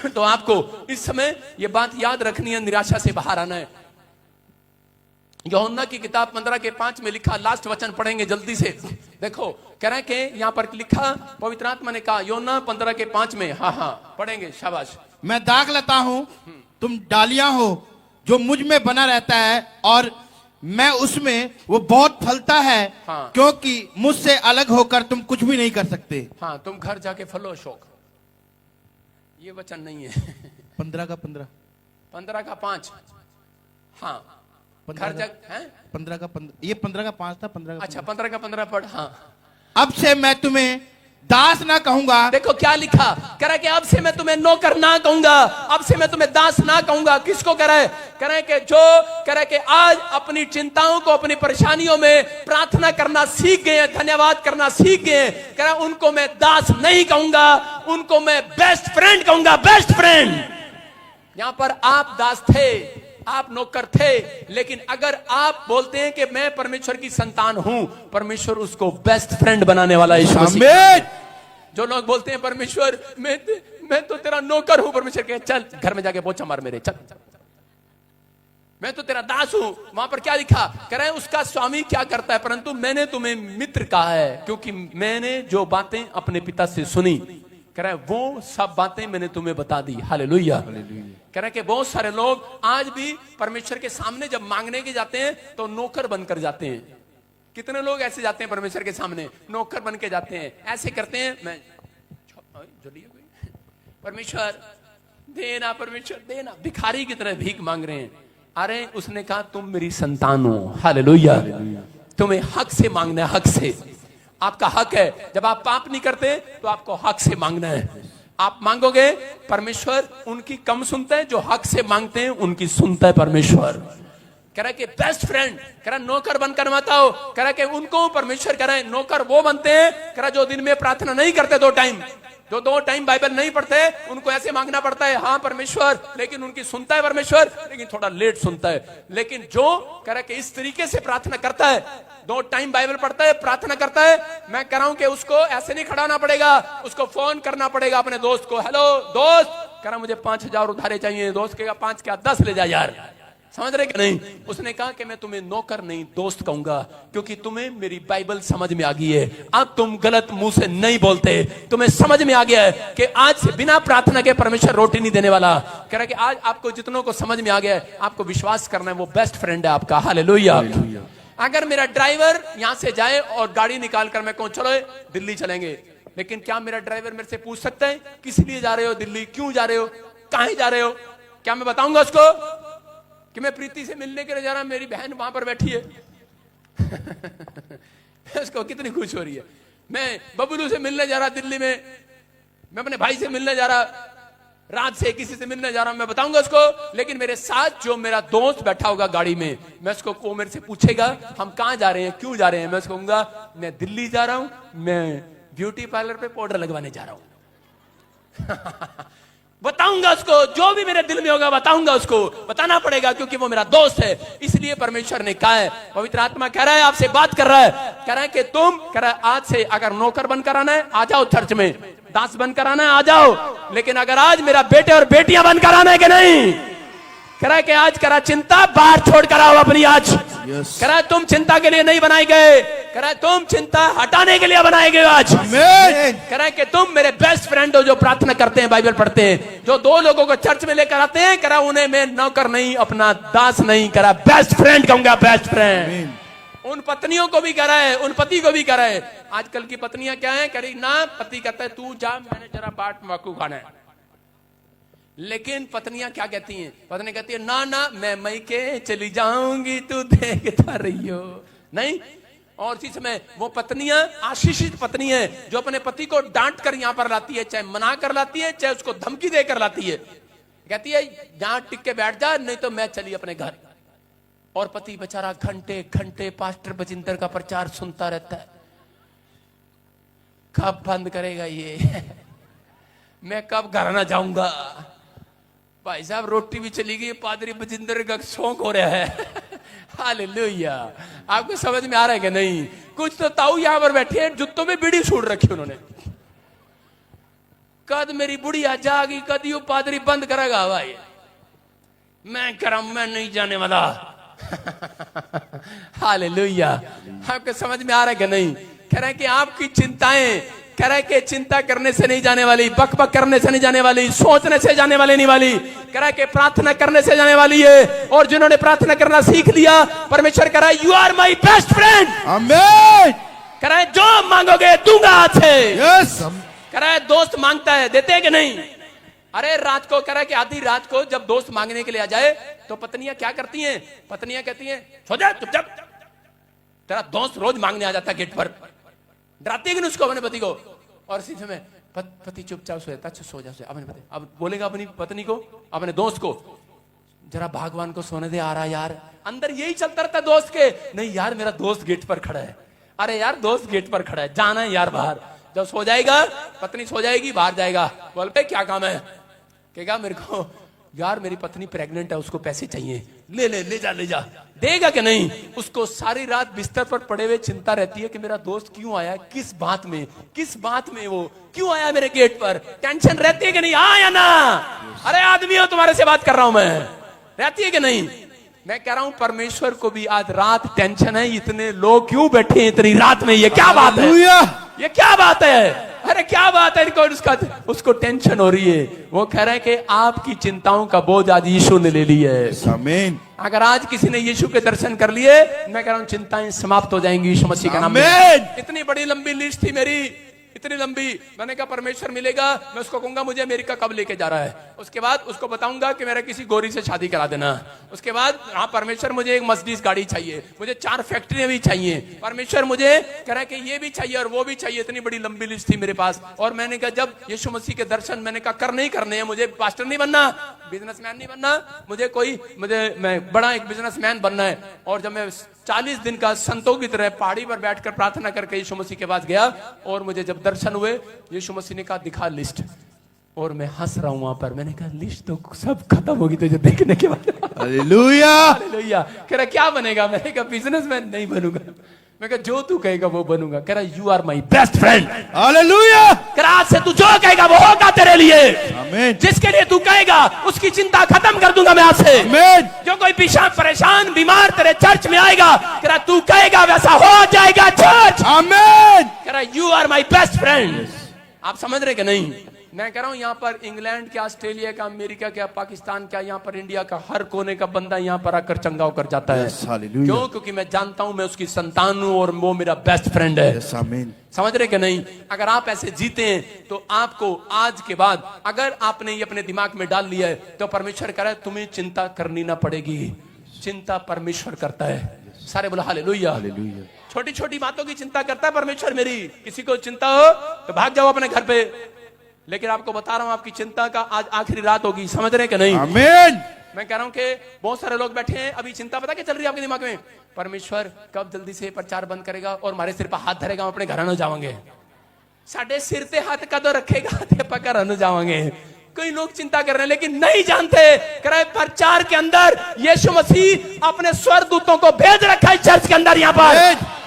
तो आपको इस समय ये बात याद रखनी है, निराशा से बाहर आना है। यूहन्ना की किताब 15:5 में लिखा, लास्ट वचन पढ़ेंगे जल्दी से। देखो, कह रहे हैं कि यहाँ पर लिखा, पवित्र आत्मा ने कहा, यूहन्ना 15:5 में। हाँ पढ़ेंगे, शाबाश। मैं दाग लेता हूं, तुम डालियां हो, जो मुझ में बना रहता है और मैं उसमें, वो बहुत फलता है। हाँ। क्योंकि मुझसे अलग होकर तुम कुछ भी नहीं कर सकते। हाँ, तुम घर जाके फलो शौक। ये वचन नहीं है। 15:15 15:5। हाँ, घर जा, 15:15 ये 15:5 था। 15 अच्छा, 15:15 पढ़। हाँ, अब से मैं तुम्हें दास ना कहूंगा। देखो क्या लिखा, कह रहा है कि अब से मैं तुम्हें नौकर ना कहूंगा, अब से मैं तुम्हें दास ना कहूंगा। किसको कह रहा है? कह रहा है कि जो कह रहा है कि आज अपनी चिंताओं को, अपनी परेशानियों में प्रार्थना करना सीख गए हैं, धन्यवाद करना सीख गए हैं, कह रहा है उनको मैं दास नहीं कहूंगा, उनको मैं बेस्ट फ्रेंड कहूंगा। Best friend. यहां पर आप दास थे, आप नौकर थे, लेकिन अगर आप बोलते हैं कि मैं परमेश्वर की संतान हूं, परमेश्वर उसको बेस्ट फ्रेंड बनाने वाला है। जो लोग बोलते हैं परमेश्वर मैं तो तेरा नौकर हूं, परमेश्वर कहे चल घर में जाके पोछा मार मेरे, चल मैं तो तेरा दास हूं। वहां पर क्या लिखा? कह रहे हैं उसका स्वामी क्या करता है, परंतु मैंने तुम्हें मित्र कहा है, क्योंकि मैंने जो बातें अपने पिता से सुनी, कह रहा है वो सब बातें मैंने तुम्हें बता दी। हालेलुया। कह रहा है कि बहुत सारे लोग आज भी परमेश्वर के सामने जब मांगने के जाते हैं तो नौकर बनकर जाते हैं। कितने लोग ऐसे जाते हैं परमेश्वर के सामने, नौकर बन के जाते हैं, ऐसे करते हैं, मैं परमेश्वर देना, परमेश्वर देना, भिखारी की तरह भीख मांग रहे हैं। अरे उसने कहा तुम मेरी संतान हो। हालेलुया। तुम्हें हक से मांगना है, हक से। आपका हक है, जब आप पाप नहीं करते तो आपको हक से मांगना है। आप मांगोगे, परमेश्वर उनकी कम सुनता है, जो हक से मांगते हैं उनकी सुनता है परमेश्वर। कह रहा है कि बेस्ट फ्रेंड, कह रहा नौकर बनकर मत आओ, कह रहा है कि उनको परमेश्वर कह रहा है नौकर वो बनते हैं, कह रहा जो दिन में प्रार्थना नहीं करते 2 टाइम, जो 2 टाइम बाइबल नहीं पढ़ते उनको ऐसे मांगना पड़ता है, हाँ परमेश्वर, लेकिन उनकी सुनता है परमेश्वर, लेकिन थोड़ा लेट सुनता है। लेकिन जो कह रहा कि इस तरीके से प्रार्थना करता है, 2 टाइम बाइबल पढ़ता है, प्रार्थना करता है, मैं कह रहा हूं कि उसको ऐसे नहीं खड़ा होना पड़ेगा, उसको फोन करना पड़ेगा अपने दोस्त को, हेलो दोस्त, कह रहा मुझे 5,000 उधारे चाहिए। दोस्त कहेगा 5 क्या 10 ले जा यार, समझ रहे कि नहीं। उसने कहा कि मैं तुम्हें नौकर नहीं दोस्त कहूंगा, क्योंकि तुम्हें मेरी बाइबल समझ में आ गई है, अब तुम गलत मुंह से नहीं बोलते, तुम्हें समझ में आ गया है कि आज से बिना प्रार्थना के परमेश्वर रोटी नहीं देने वाला। कह रहा कि आज आपको जितनों को समझ में आ गया है, आपको विश्वास करना है वो बेस्ट फ्रेंड है आपका। हालेलुया। अगर मेरा ड्राइवर यहां से जाए और गाड़ी निकाल कर मैं कहूं चलो दिल्ली चलेंगे, लेकिन क्या मेरा ड्राइवर मेरे से पूछ सकता है किस लिए जा रहे हो दिल्ली, क्यों जा रहे हो, कहां जा रहे हो? क्या मैं बताऊंगा उसको कि मैं प्रीति से मिलने के लिए जा रहा हूं, मेरी बहन वहां पर बैठी है? उसको कितनी खुश हो रही है। मैं बबलू से मिलने जा रहा दिल्ली में, मैं अपने भाई से मिलने जा रहा, रात से किसी से मिलने जा रहा हूं, मैं बताऊंगा उसको। लेकिन मेरे साथ जो मेरा दोस्त बैठा होगा गाड़ी में, मैं उसको वो मेरे से पूछेगा हम कहां जा रहे हैं, क्यों जा रहे हैं, मैं उसको कहूंगा मैं दिल्ली जा रहा हूं, मैं ब्यूटी पार्लर पे पाउडर लगवाने जा रहा हूं। बताऊंगा उसको, जो भी मेरे दिल में होगा बताऊंगा उसको, बताना पड़ेगा क्योंकि वो मेरा दोस्त है। इसलिए परमेश्वर ने कहा है, पवित्र आत्मा कह रहा है, आपसे बात कर रहा है, कह रहा है कि तुम, कह रहा है आज से अगर नौकर बनकर आना है आ जाओ चर्च में, दास बनकर आना है आ जाओ, लेकिन अगर आज मेरा बेटे और बेटियां बनकर आना है कि नहीं, कह रहा है कि आज करा चिंता बाहर छोड़ कर आओ अपनी आज। कह रहा है तुम चिंता के लिए नहीं बनाए गए, कह रहा है तुम चिंता हटाने के लिए बनाए गए आज। कह रहा है कि तुम मेरे बेस्ट फ्रेंड हो जो प्रार्थना करते हैं, बाइबल पढ़ते हैं, जो 2 लोगों को चर्च में लेकर आते हैं, कह रहा उन्हें मैं नौकर नहीं, अपना दास नहीं, कह रहा बेस्ट फ्रेंड कहूंगा, बेस्ट फ्रेंड। उन पत्नियों को भी कह रहा है, उन पति को भी कह रहा है। आजकल की पत्नियां क्या है, कह रही ना, पति कहता है तू जा, मैंने जरा बाट तंबाकू खाना है। लेकिन पत्नियां क्या कहती हैं, पत्नी कहती है ना ना मैं मैके चली जाऊंगी, तू देखता रही हो, नहीं। और इसी समय वो पत्नियां आशीषित पत्नी है जो अपने पति को डांट कर यहां पर लाती है, चाहे मना कर लाती है, चाहे उसको धमकी देकर लाती है, कहती है यहां टिक के बैठ जा, नहीं तो मैं चली अपने घर। और पति बेचारा घंटे घंटे पास्टर बजिंदर का प्रचार सुनता रहता है, कब बंद करेगा ये, मैं कब घर ना जाऊंगा। भाई साहब रोटी भी चली गई, पादरी बजिंदर का शौक हो रहा है। हालेलुया। आपको समझ में आ रहा है कि नहीं? कुछ तो ताऊ यहां पर बैठे हैं, जुत्तों में बीड़ी छोड़ रखी उन्होंने, कद मेरी बुढ़िया जागी, कद यू पादरी बंद करेगा भाई, मैं करा मैं नहीं जाने वाला। हालेलुया। आपको समझ में आ रहा है कि नहीं? कह रहे हैं कि आपकी चिंताएं, कह रहा है कि चिंता करने से नहीं जाने वाली, बक बक करने से नहीं जाने वाली, सोचने से जाने वाली नहीं वाली, कह रहा है कि प्रार्थना करने से जाने वाली है। और जिन्होंने प्रार्थना करना सीख लिया, परमेश्वर कह रहा है you are my best friend. आमीन। कह रहा है जो मांगोगे दूंगा आज से। यस। कह रहा है दोस्त मांगता है, देते हैं कि नहीं? अरे रात को, कह रहा है कि आधी रात को जब दोस्त मांगने के लिए आ जाए तो पत्नियां क्या करती हैं, पत्नियां कहती हैं सो जा चुपचाप, तेरा दोस्त रोज मांगने आ जाता गेट पर, डराती है कि उसको, अपने पति को। और इसी समय पति चुपचाप सोया, अच्छा सो जा, अपने पति अब बोलेगा अपनी पत्नी को, अपने दोस्त को, जरा भगवान को सोने दे, आ रहा यार। अंदर यही चलता रहता दोस्त के, नहीं यार मेरा दोस्त गेट पर खड़ा है, अरे यार दोस्त गेट पर खड़ा है, जाना है यार बाहर। जब सो जाएगा, पत्नी सो जाएगी, बाहर जाएगा, बोलते क्या काम है, कहेगा मेरे को यार मेरी पत्नी प्रेग्नेंट है, उसको पैसे चाहिए, ले ले ले जा ले जा, देगा कि नहीं? उसको सारी रात बिस्तर पर पड़े हुए चिंता रहती है कि मेरा दोस्त क्यों आया, किस बात में, किस बात में वो क्यों आया मेरे गेट पर, टेंशन रहती है कि नहीं? हाँ या ना? अरे आदमी हो, तुम्हारे से बात कर रहा हूं मैं, रहती है कि नहीं? मैं कह रहा हूं परमेश्वर को भी आज रात टेंशन है, इतने लोग क्यों बैठे हैं इतनी रात में, ये क्या बात है, ये क्या बात है, अरे क्या बात है इनको, उसको टेंशन हो रही है। वो कह रहे हैं कि आपकी चिंताओं का बोझ आज यीशु ने ले लिया है। आमीन। अगर आज किसी ने यीशु के दर्शन कर लिए, मैं कह रहा हूं चिंताएं समाप्त हो जाएंगी यीशु मसीह के नाम में। इतनी बड़ी लंबी लिस्ट थी मेरी, इतनी लंबी, मैंने कहा परमेश्वर मिलेगा, मैं उसको कहूंगा मुझे अमेरिका कब लेके जा रहा है, उसके बाद उसको बताऊंगा कि मेरा किसी गोरी से शादी करा देना, उसके बाद हाँ परमेश्वर मुझे एक मर्सिडीज गाड़ी चाहिए, मुझे 4 फैक्ट्रियां भी चाहिए, परमेश्वर मुझे कह रहा है कि ये भी चाहिए और वो भी चाहिए। इतनी बड़ी लंबी लिस्ट थी मेरे पास। और मैंने कहा जब यीशु मसीह के दर्शन मैंने कहा कर नहीं करने हैं, मुझे पास्टर नहीं बनना, बिजनेसमैन नहीं बनना, मुझे मैं बड़ा एक बिजनेसमैन बनना है। और जब मैं 40 दिन का संतों की तरह पहाड़ी पर बैठकर प्रार्थना करके यीशु मसीह के पास गया। और मुझे जब दर्शन हुए, यीशु मसीह ने कहा दिखा लिस्ट। और मैं हंस रहा हूं वहां पर। मैंने कहा लिस्ट तो सब खत्म होगी तुझे देखने के बाद। हालेलुया। हालेलुया। कह रहा क्या बनेगा? मैंने कहा बिजनेसमैन नहीं बनूंगा। मैं कहा जो तू कहेगा वो बनूंगा। कह रहा you are my best friend. हालेलुया। कह रहा आज से तू जो कहेगा वो होगा तेरे लिए। आमीन। जिसके लिए तू कहेगा उसकी चिंता खत्म कर दूंगा मैं आज से। आमीन। जो कोई परेशान बीमार तेरे चर्च में आएगा, कह रहा तू कहेगा वैसा हो जाएगा चर्च। आमीन। कह रहा you are my best friend. आप समझ रहे कि नहीं? मैं कह रहा हूं यहाँ पर इंग्लैंड क्या, ऑस्ट्रेलिया का, अमेरिका क्या, पाकिस्तान क्या, यहाँ पर इंडिया का हर कोने का बंदा यहाँ पर आकर चंगा होकर जाता है। क्यों? क्योंकि मैं जानता हूं मैं उसकी संतान हूं और वो मेरा बेस्ट फ्रेंड है। समझ रहे कि नहीं? अगर आप ऐसे जीते हैं तो आपको आज के बाद अगर आपने ये अपने दिमाग में डाल लिया है तो परमेश्वर कह रहा है तुम्हें चिंता करनी ना पड़ेगी। चिंता परमेश्वर करता है। सारे बोलो हालेलुया। छोटी छोटी बातों की चिंता करता है परमेश्वर मेरी। किसी को चिंता हो तो भाग जाओ अपने घर पे। लेकिन आपको बता रहा हूं आपकी चिंता का आज आखिरी रात होगी। समझ रहे कि नहीं? आमीन। मैं कह रहा हूं कि बहुत सारे लोग बैठे हैं, अभी चिंता पता क्या चल रही है आपके दिमाग में? परमेश्वर कब जल्दी से प्रचार बंद करेगा और हमारे सिर पर हाथ धरेगा, हम अपने घर न जावांगे। साढ़े सिर पे हाथ कदों रखेगा ते पकड़ न जावांगे। कई लोग चिंता कर रहे हैं लेकिन नहीं जानते करे प्रचार के अंदर यीशु मसीह अपने स्वर्गदूतों को भेज रखा है चर्च के अंदर। यहाँ पर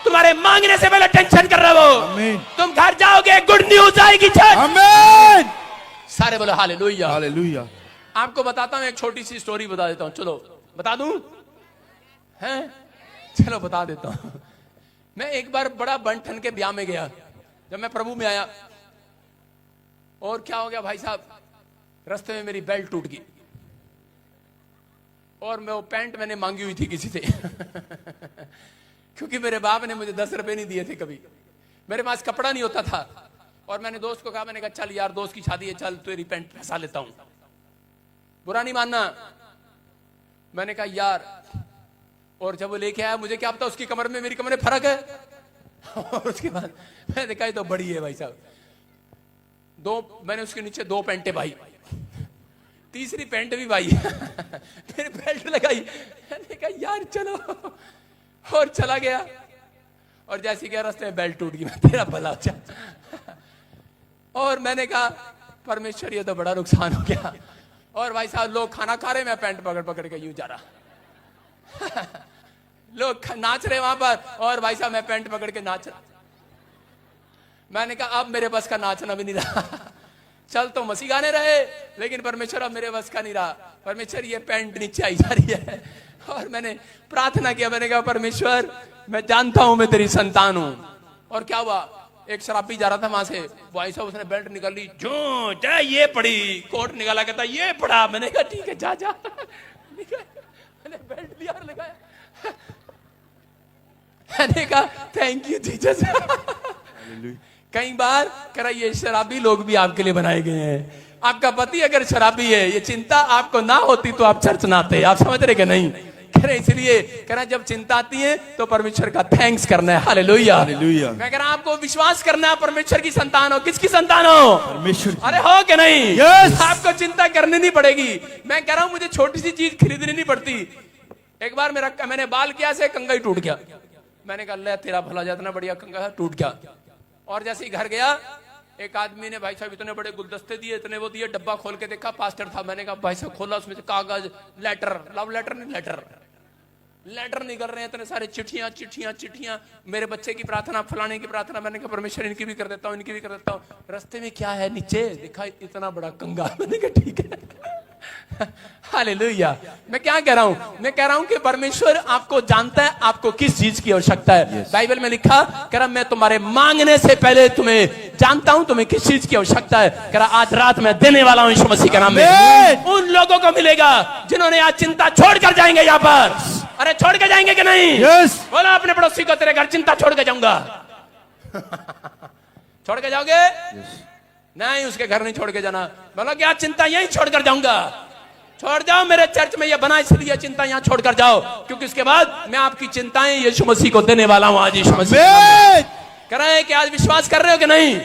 तुम्हारे मांगने से पहले टेंशन कर रहे हो, तुम घर जाओगे गुड न्यूज आएगी चर्च। आमीन। सारे बोलो हालेलुया। हालेलुया। आपको बताता हूं एक छोटी सी स्टोरी बता देता हूं। चलो बता दूं? हैं? चलो बता देता हूं। मैं एक बार बड़ा बंठन के ब्याह में गया जब मैं प्रभु में आया। और क्या हो गया भाई साहब, रास्ते में मेरी बेल्ट टूट गई और मैं वो पैंट मैंने मांगी हुई थी किसी से क्योंकि मेरे बाप ने मुझे 10 रुपए नहीं दिए थे कभी। मेरे पास कपड़ा नहीं होता था और मैंने दोस्त को कहा, मैंने कहा चल यार दोस्त की शादी है, चल तेरी पैंट फंसा लेता हूं, बुरा नहीं मानना। मैंने कहा यार, और जब वो लेके आया मुझे क्या पता उसकी कमर में मेरी कमर में फर्क है और उसके बाद मैंने देखा ये तो बड़ी है भाई साहब। मैंने उसके नीचे 2 पैंटें भाई, तीसरी पैंट भी भाई फिर बेल्ट लगाई। मैंने कहा यार चलो, और चला गया। और जैसे गया रास्ते में बेल्ट टूट गई। मैं तेरा भला हो जा। और मैंने कहा परमेश्वर ये तो बड़ा नुकसान हो गया। और भाई साहब लोग खाना खा रहे, मैं पैंट पकड़ पकड़ के यूं जा रहा लोग नाच रहे वहां पर और भाई साहब मैं पैंट पकड़ के नाच रहा। मैंने कहा अब मेरे बस का नाचना भी नहीं रहा चल तो मसीह गाने रहे लेकिन परमेश्वर अब मेरे बस का नहीं रहा। परमेश्वर ये पैंट नीचे आई जा रही है। और मैंने प्रार्थना किया, मैंने कहा परमेश्वर मैं जानता हूं मैं तेरी संतान हूं। और क्या हुआ, एक शराबी जा रहा था वहां से, भाई साहब उसने बेल्ट निकाल ली, जो जा ये पड़ी, कोट निकाला, कहता ये पड़ा। मैंने कहा ठीक है जा जा मैंने बेल्ट लिया और लगाया। मैंने कहा थैंक यू जीसस। कई बार कह रहा ये शराबी लोग भी आपके लिए बनाए गए हैं। आपका पति अगर शराबी है, ये चिंता आपको ना होती तो आप चर्च ना आते। आप समझ रहे कि नहीं? कह रहे इसलिए कह रहा जब चिंता आती है तो परमेश्वर का थैंक्स करना है। हालेलुया। हालेलुया। मैं कह रहा आपको विश्वास करना है परमेश्वर की संतान हो। किसकी संतान हो? परमेश्वर। अरे हो कि नहीं? yes! आपको चिंता करनी नहीं पड़ेगी। मैं कह रहा हूं मुझे छोटी सी चीज खरीदनी नहीं पड़ती। एक बार मैंने बाल किया से कंघा ही टूट गया। मैंने कहा ले तेरा भला जातना बढ़िया कंघा टूट गया। और जैसे ही घर गया एक आदमी ने भाई साहब इतने बड़े गुलदस्ते दिए, इतने वो दिए, डब्बा खोल के देखा पास्टर था। मैंने कहा भाई साहब खोला, उसमें से कागज, लेटर, लव लेटर नहीं लेटर निकल रहे हैं, इतने सारे चिट्ठियां चिट्ठियां चिट्ठियां, मेरे बच्चे की प्रार्थना, फलाने की प्रार्थना। मैंने कहा परमेश्वर इनकी भी कर देता हूँ, इनकी भी कर देता हूँ। रास्ते में क्या है नीचे देखा इतना बड़ा कंगा। मैंने कहा ठीक है। हालेलुया। मैं क्या कह रहा हूं? मैं कह रहा हूं कि परमेश्वर आपको जानता है आपको किस चीज की आवश्यकता है। बाइबल में लिखा कह रहा मैं तुम्हारे मांगने से पहले तुम्हें जानता हूं तुम्हें किस चीज की आवश्यकता है। कह रहा आज रात मैं देने वाला हूं यीशु मसीह के नाम में। उन लोगों को मिलेगा जिन्होंने आज चिंता छोड़कर जाएंगे यहाँ पर। अरे छोड़ के जाएंगे कि नहीं? बोला अपने पड़ोसी को तेरे घर चिंता छोड़ के जाऊंगा। छोड़ के जाओगे? नहीं, उसके घर नहीं छोड़ के जाना। बोला क्या चिंता यहीं छोड़कर जाऊंगा। छोड़ जाओ, मेरे चर्च में ये बना इसलिए चिंता यहाँ छोड़कर जाओ, क्योंकि उसके बाद मैं आपकी चिंताएं यीशु मसीह को देने वाला हूं। आज यीशु मसीह कह रहे हैं कि आज विश्वास कर रहे हो कि नहीं?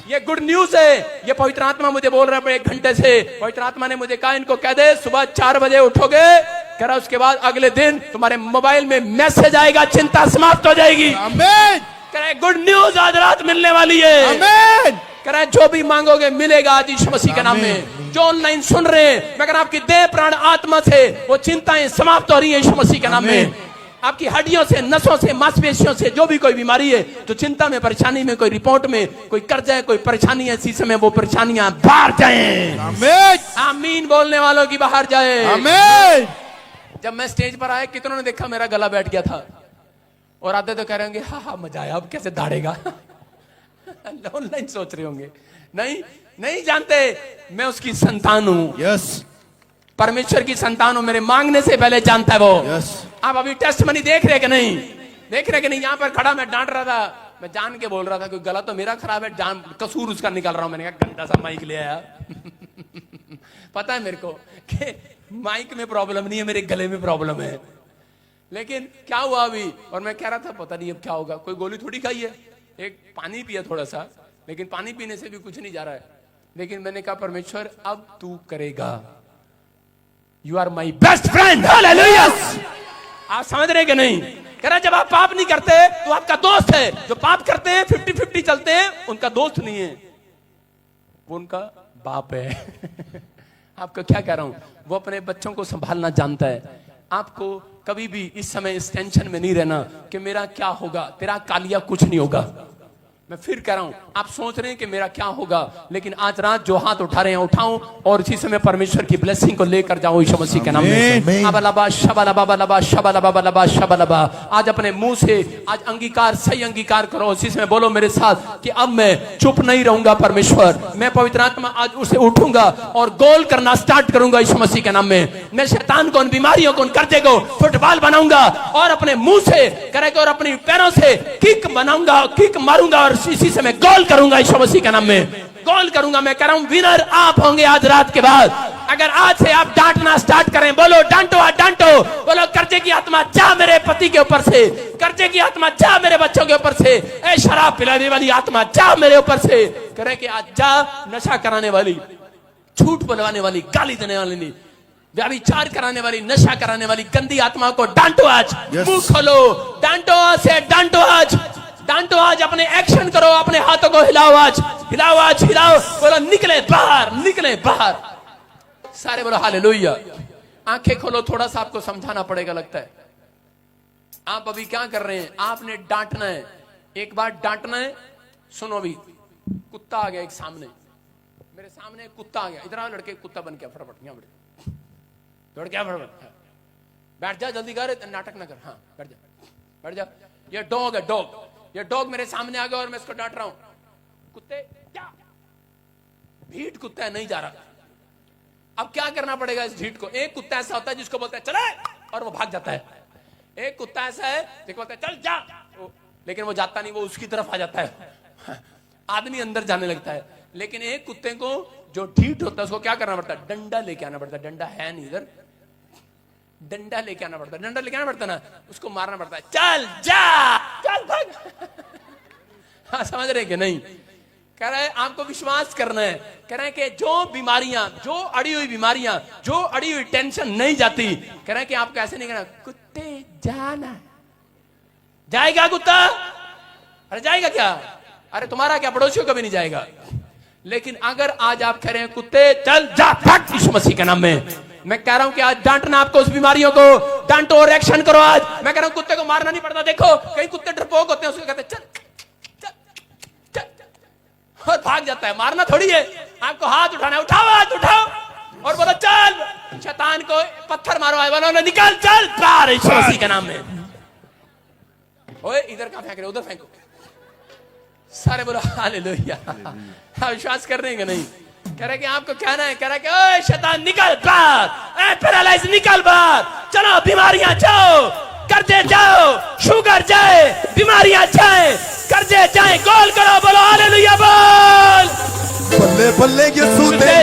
ये गुड न्यूज है। ये पवित्र आत्मा मुझे बोल रहा है 1 घंटे से। पवित्र आत्मा ने मुझे कहा इनको कह दे सुबह 4 बजे उठोगे कह रहा उसके बाद अगले दिन तुम्हारे मोबाइल में मैसेज आएगा, चिंता समाप्त हो जाएगी। आमीन। कह रहे गुड न्यूज आज रात मिलने वाली है। आमीन। कह रहे जो भी मांगोगे मिलेगा आज यीशु मसीह के नाम में। जो ऑनलाइन सुन रहे हैं, मैं कह रहा आपकी देह प्राण आत्मा से वो चिंताएं समाप्त हो रही है यीशु मसीह के नाम में। आपकी हड्डियों से, नसों से, मांसपेशियों से जो भी कोई बीमारी है, तो चिंता में, परेशानी में, कोई रिपोर्ट में कोई कर्जा है, कोई परेशानी है, इसी समय वो परेशानियां बाहर जाए। आमीन। आमीन बोलने वालों की बाहर जाए। आमीन। जब मैं स्टेज पर आया, कितनों ने देखा मेरा गला बैठ गया था, और आधे तो कह रहे होंगे हाँ हाँ मजा आया, अब कैसे दाढ़ेगा। ऑनलाइन सोच रहे होंगे, नहीं जानते मैं उसकी संतान हूं। यस। परमेश्वर की संतान हूं, मेरे मांगने से पहले जानता है वो। यस। आप अभी टेस्टमनी देख रहे कि नहीं? देख रहे कि नहीं? यहां पर खड़ा मैं डांट रहा था, मैं जान के बोल रहा था कि गला तो मेरा खराब है, जान कसूर उसका निकल रहा हूं। मैंने कहा गंदा सा माइक ले आया। पता है मेरे को कि माइक में प्रॉब्लम नहीं है, मेरे गले में प्रॉब्लम है। लेकिन क्या हुआ अभी, और मैं कह रहा था पता नहीं अब क्या होगा। कोई गोली थोड़ी खाई है, एक पानी पिया थोड़ा सा, लेकिन पानी पीने से भी कुछ नहीं जा रहा है। लेकिन मैंने कहा परमेश्वर अब तू करेगा। You are my best friend. हालेलुया। आप समझ रहे कि नहीं? कह रहा जब आप पाप नहीं करते तो आपका दोस्त है, जो पाप करते हैं 50-50 चलते हैं, उनका दोस्त नहीं है, वो उनका बाप है। आपको क्या कह रहा हूं, वो अपने बच्चों को संभालना जानता है। आपको कभी भी इस समय इस टेंशन में नहीं रहना कि मेरा क्या होगा। तेरा कालिया कुछ नहीं होगा। मैं फिर कह रहा हूं, आप सोच रहे हैं कि मेरा क्या होगा, लेकिन आज रात जो हाथ उठा रहे हैं उठाओ, और इसी समय परमेश्वर की ब्लेसिंग को लेकर जाओ यीशु मसीह के नाम में। अबलबा शबलबा बलबा शबलबा बलबा शबलबा। आज अपने मुंह से आज अंगीकार, सही अंगीकार करो। इसी समय बोलो मेरे साथ कि अब मैं चुप नहीं रहूंगा परमेश्वर, मैं पवित्र आत्मा आज उसे उठूंगा और गोल करना स्टार्ट करूंगा यीशु मसीह के नाम में। मैं शैतान को, उन बीमारियों को, उन कर्जे को फुटबॉल बनाऊंगा, और अपने मुंह से करेगा और अपने पैरों से किक बनाऊंगा, किक मारूंगा, और इसी से मैं गोल करूंगा यीशु मसीह के नाम में। गोल करूंगा। मैं कह रहा हूं विनर आप होंगे आज रात के बाद। अगर आज से आप डांटना स्टार्ट करें, बोलो डांटो, आज डांटो, बोलो कर्जे की आत्मा जा मेरे पति के ऊपर से, कर्जे की आत्मा जा मेरे बच्चों के ऊपर से, ए शराब पिलाने वाली आत्मा जा मेरे ऊपर से। करें कि आज जा नशा कराने वाली, झूठ बोलवाने वाली, गाली देने वाली, व्यभिचार कराने वाली, नशा कराने वाली गंदी आत्मा को डांटो आज। मुंह खोलो, डांटो से, डांटो आज, डांटो आज, अपने एक्शन करो, अपने हाथों को हिलाओ आज, हिलाओ आज, हिलाओ। बोलो निकले बाहर, निकले बाहर। सारे बोलो हालेलुया। आंखें खोलो, थोड़ा सा आपको समझाना पड़ेगा लगता है। आप अभी क्या कर रहे हैं? आपने डांटना है, एक बार डांटना है। सुनो, अभी कुत्ता आ गया एक सामने, मेरे सामने एक कुत्ता आ गया, इधर आओ लड़के, कुत्ता बन गया, फटाफट यहाँ दौड़ गया, फटाफट बैठ जा, जल्दी कर, नाटक ना कर। हाँ बैठ जा, बैठ जा। ये डॉग है, डॉग, ये डॉग मेरे सामने आ गया और मैं इसको डांट रहा हूं। कुत्ते क्या, ढीठ कुत्ता है, नहीं जा रहा। अब क्या करना पड़ेगा इस ढीठ को? एक कुत्ता ऐसा होता है जिसको बोलते हैं चले और वो भाग जाता है। एक कुत्ता ऐसा है जिसको बोलते हैं चल जा, लेकिन वो जाता नहीं, वो उसकी तरफ आ जाता है, आदमी अंदर जाने लगता है। लेकिन एक कुत्ते को जो ढीठ होता है उसको क्या करना पड़ता है? डंडा लेके आना पड़ता है। डंडा है नहीं इधर, डंडा लेके आना पड़ता है, डंडा लेके आना पड़ता है ना, उसको मारना पड़ता है, चल जा, चल भाग। हाँ समझ रहे कि नहीं? कह रहे हैं आपको विश्वास करना है। कह रहे हैं कि जो बीमारियां, जो अड़ी हुई बीमारियां, जो अड़ी हुई टेंशन नहीं जाती, कह रहे हैं कि आपको ऐसे नहीं करना, कुत्ते जाना। जाएगा कुत्ता? अरे जाएगा क्या? अरे तुम्हारा क्या, पड़ोसियों का भी नहीं जाएगा। लेकिन अगर आज आप कह रहे हैं कुत्ते चल जा भाग यीशु मसीह के नाम में, मैं कह रहा हूं कि आज डांटना आपको उस बीमारियों को, डांटो और एक्शन करो आज। मैं कह रहा हूं कुत्ते को मारना नहीं पड़ता। देखो कई कुत्ते डरपोक होते हैं, उसको कहते चल चल चल और भाग जाता है, मारना थोड़ी है। आपको हाथ उठाना है, उठाओ हाथ, उठाओ और बोलो चल, शैतान को पत्थर मारो, बोलो निकल, चल बाहर यीशु मसीह के नाम में। ओए इधर कहां फेंक रहे, उधर फेंको। सारे बोलो हालेलुया। विश्वास कर रहे हैं कि नहीं? कह रहे कि आपको कहना है, कह रहा है कि ओए शैतान निकल बाहर, ए पैरालाइज निकल बाहर, चलो बीमारियां जाओ, कर्जे जाओ, शुगर जाए, बीमारियां जाए, कर्जे जाए, गोल करो, बोलो हालेलुया बोल। बल्ले बल्ले यीशु दे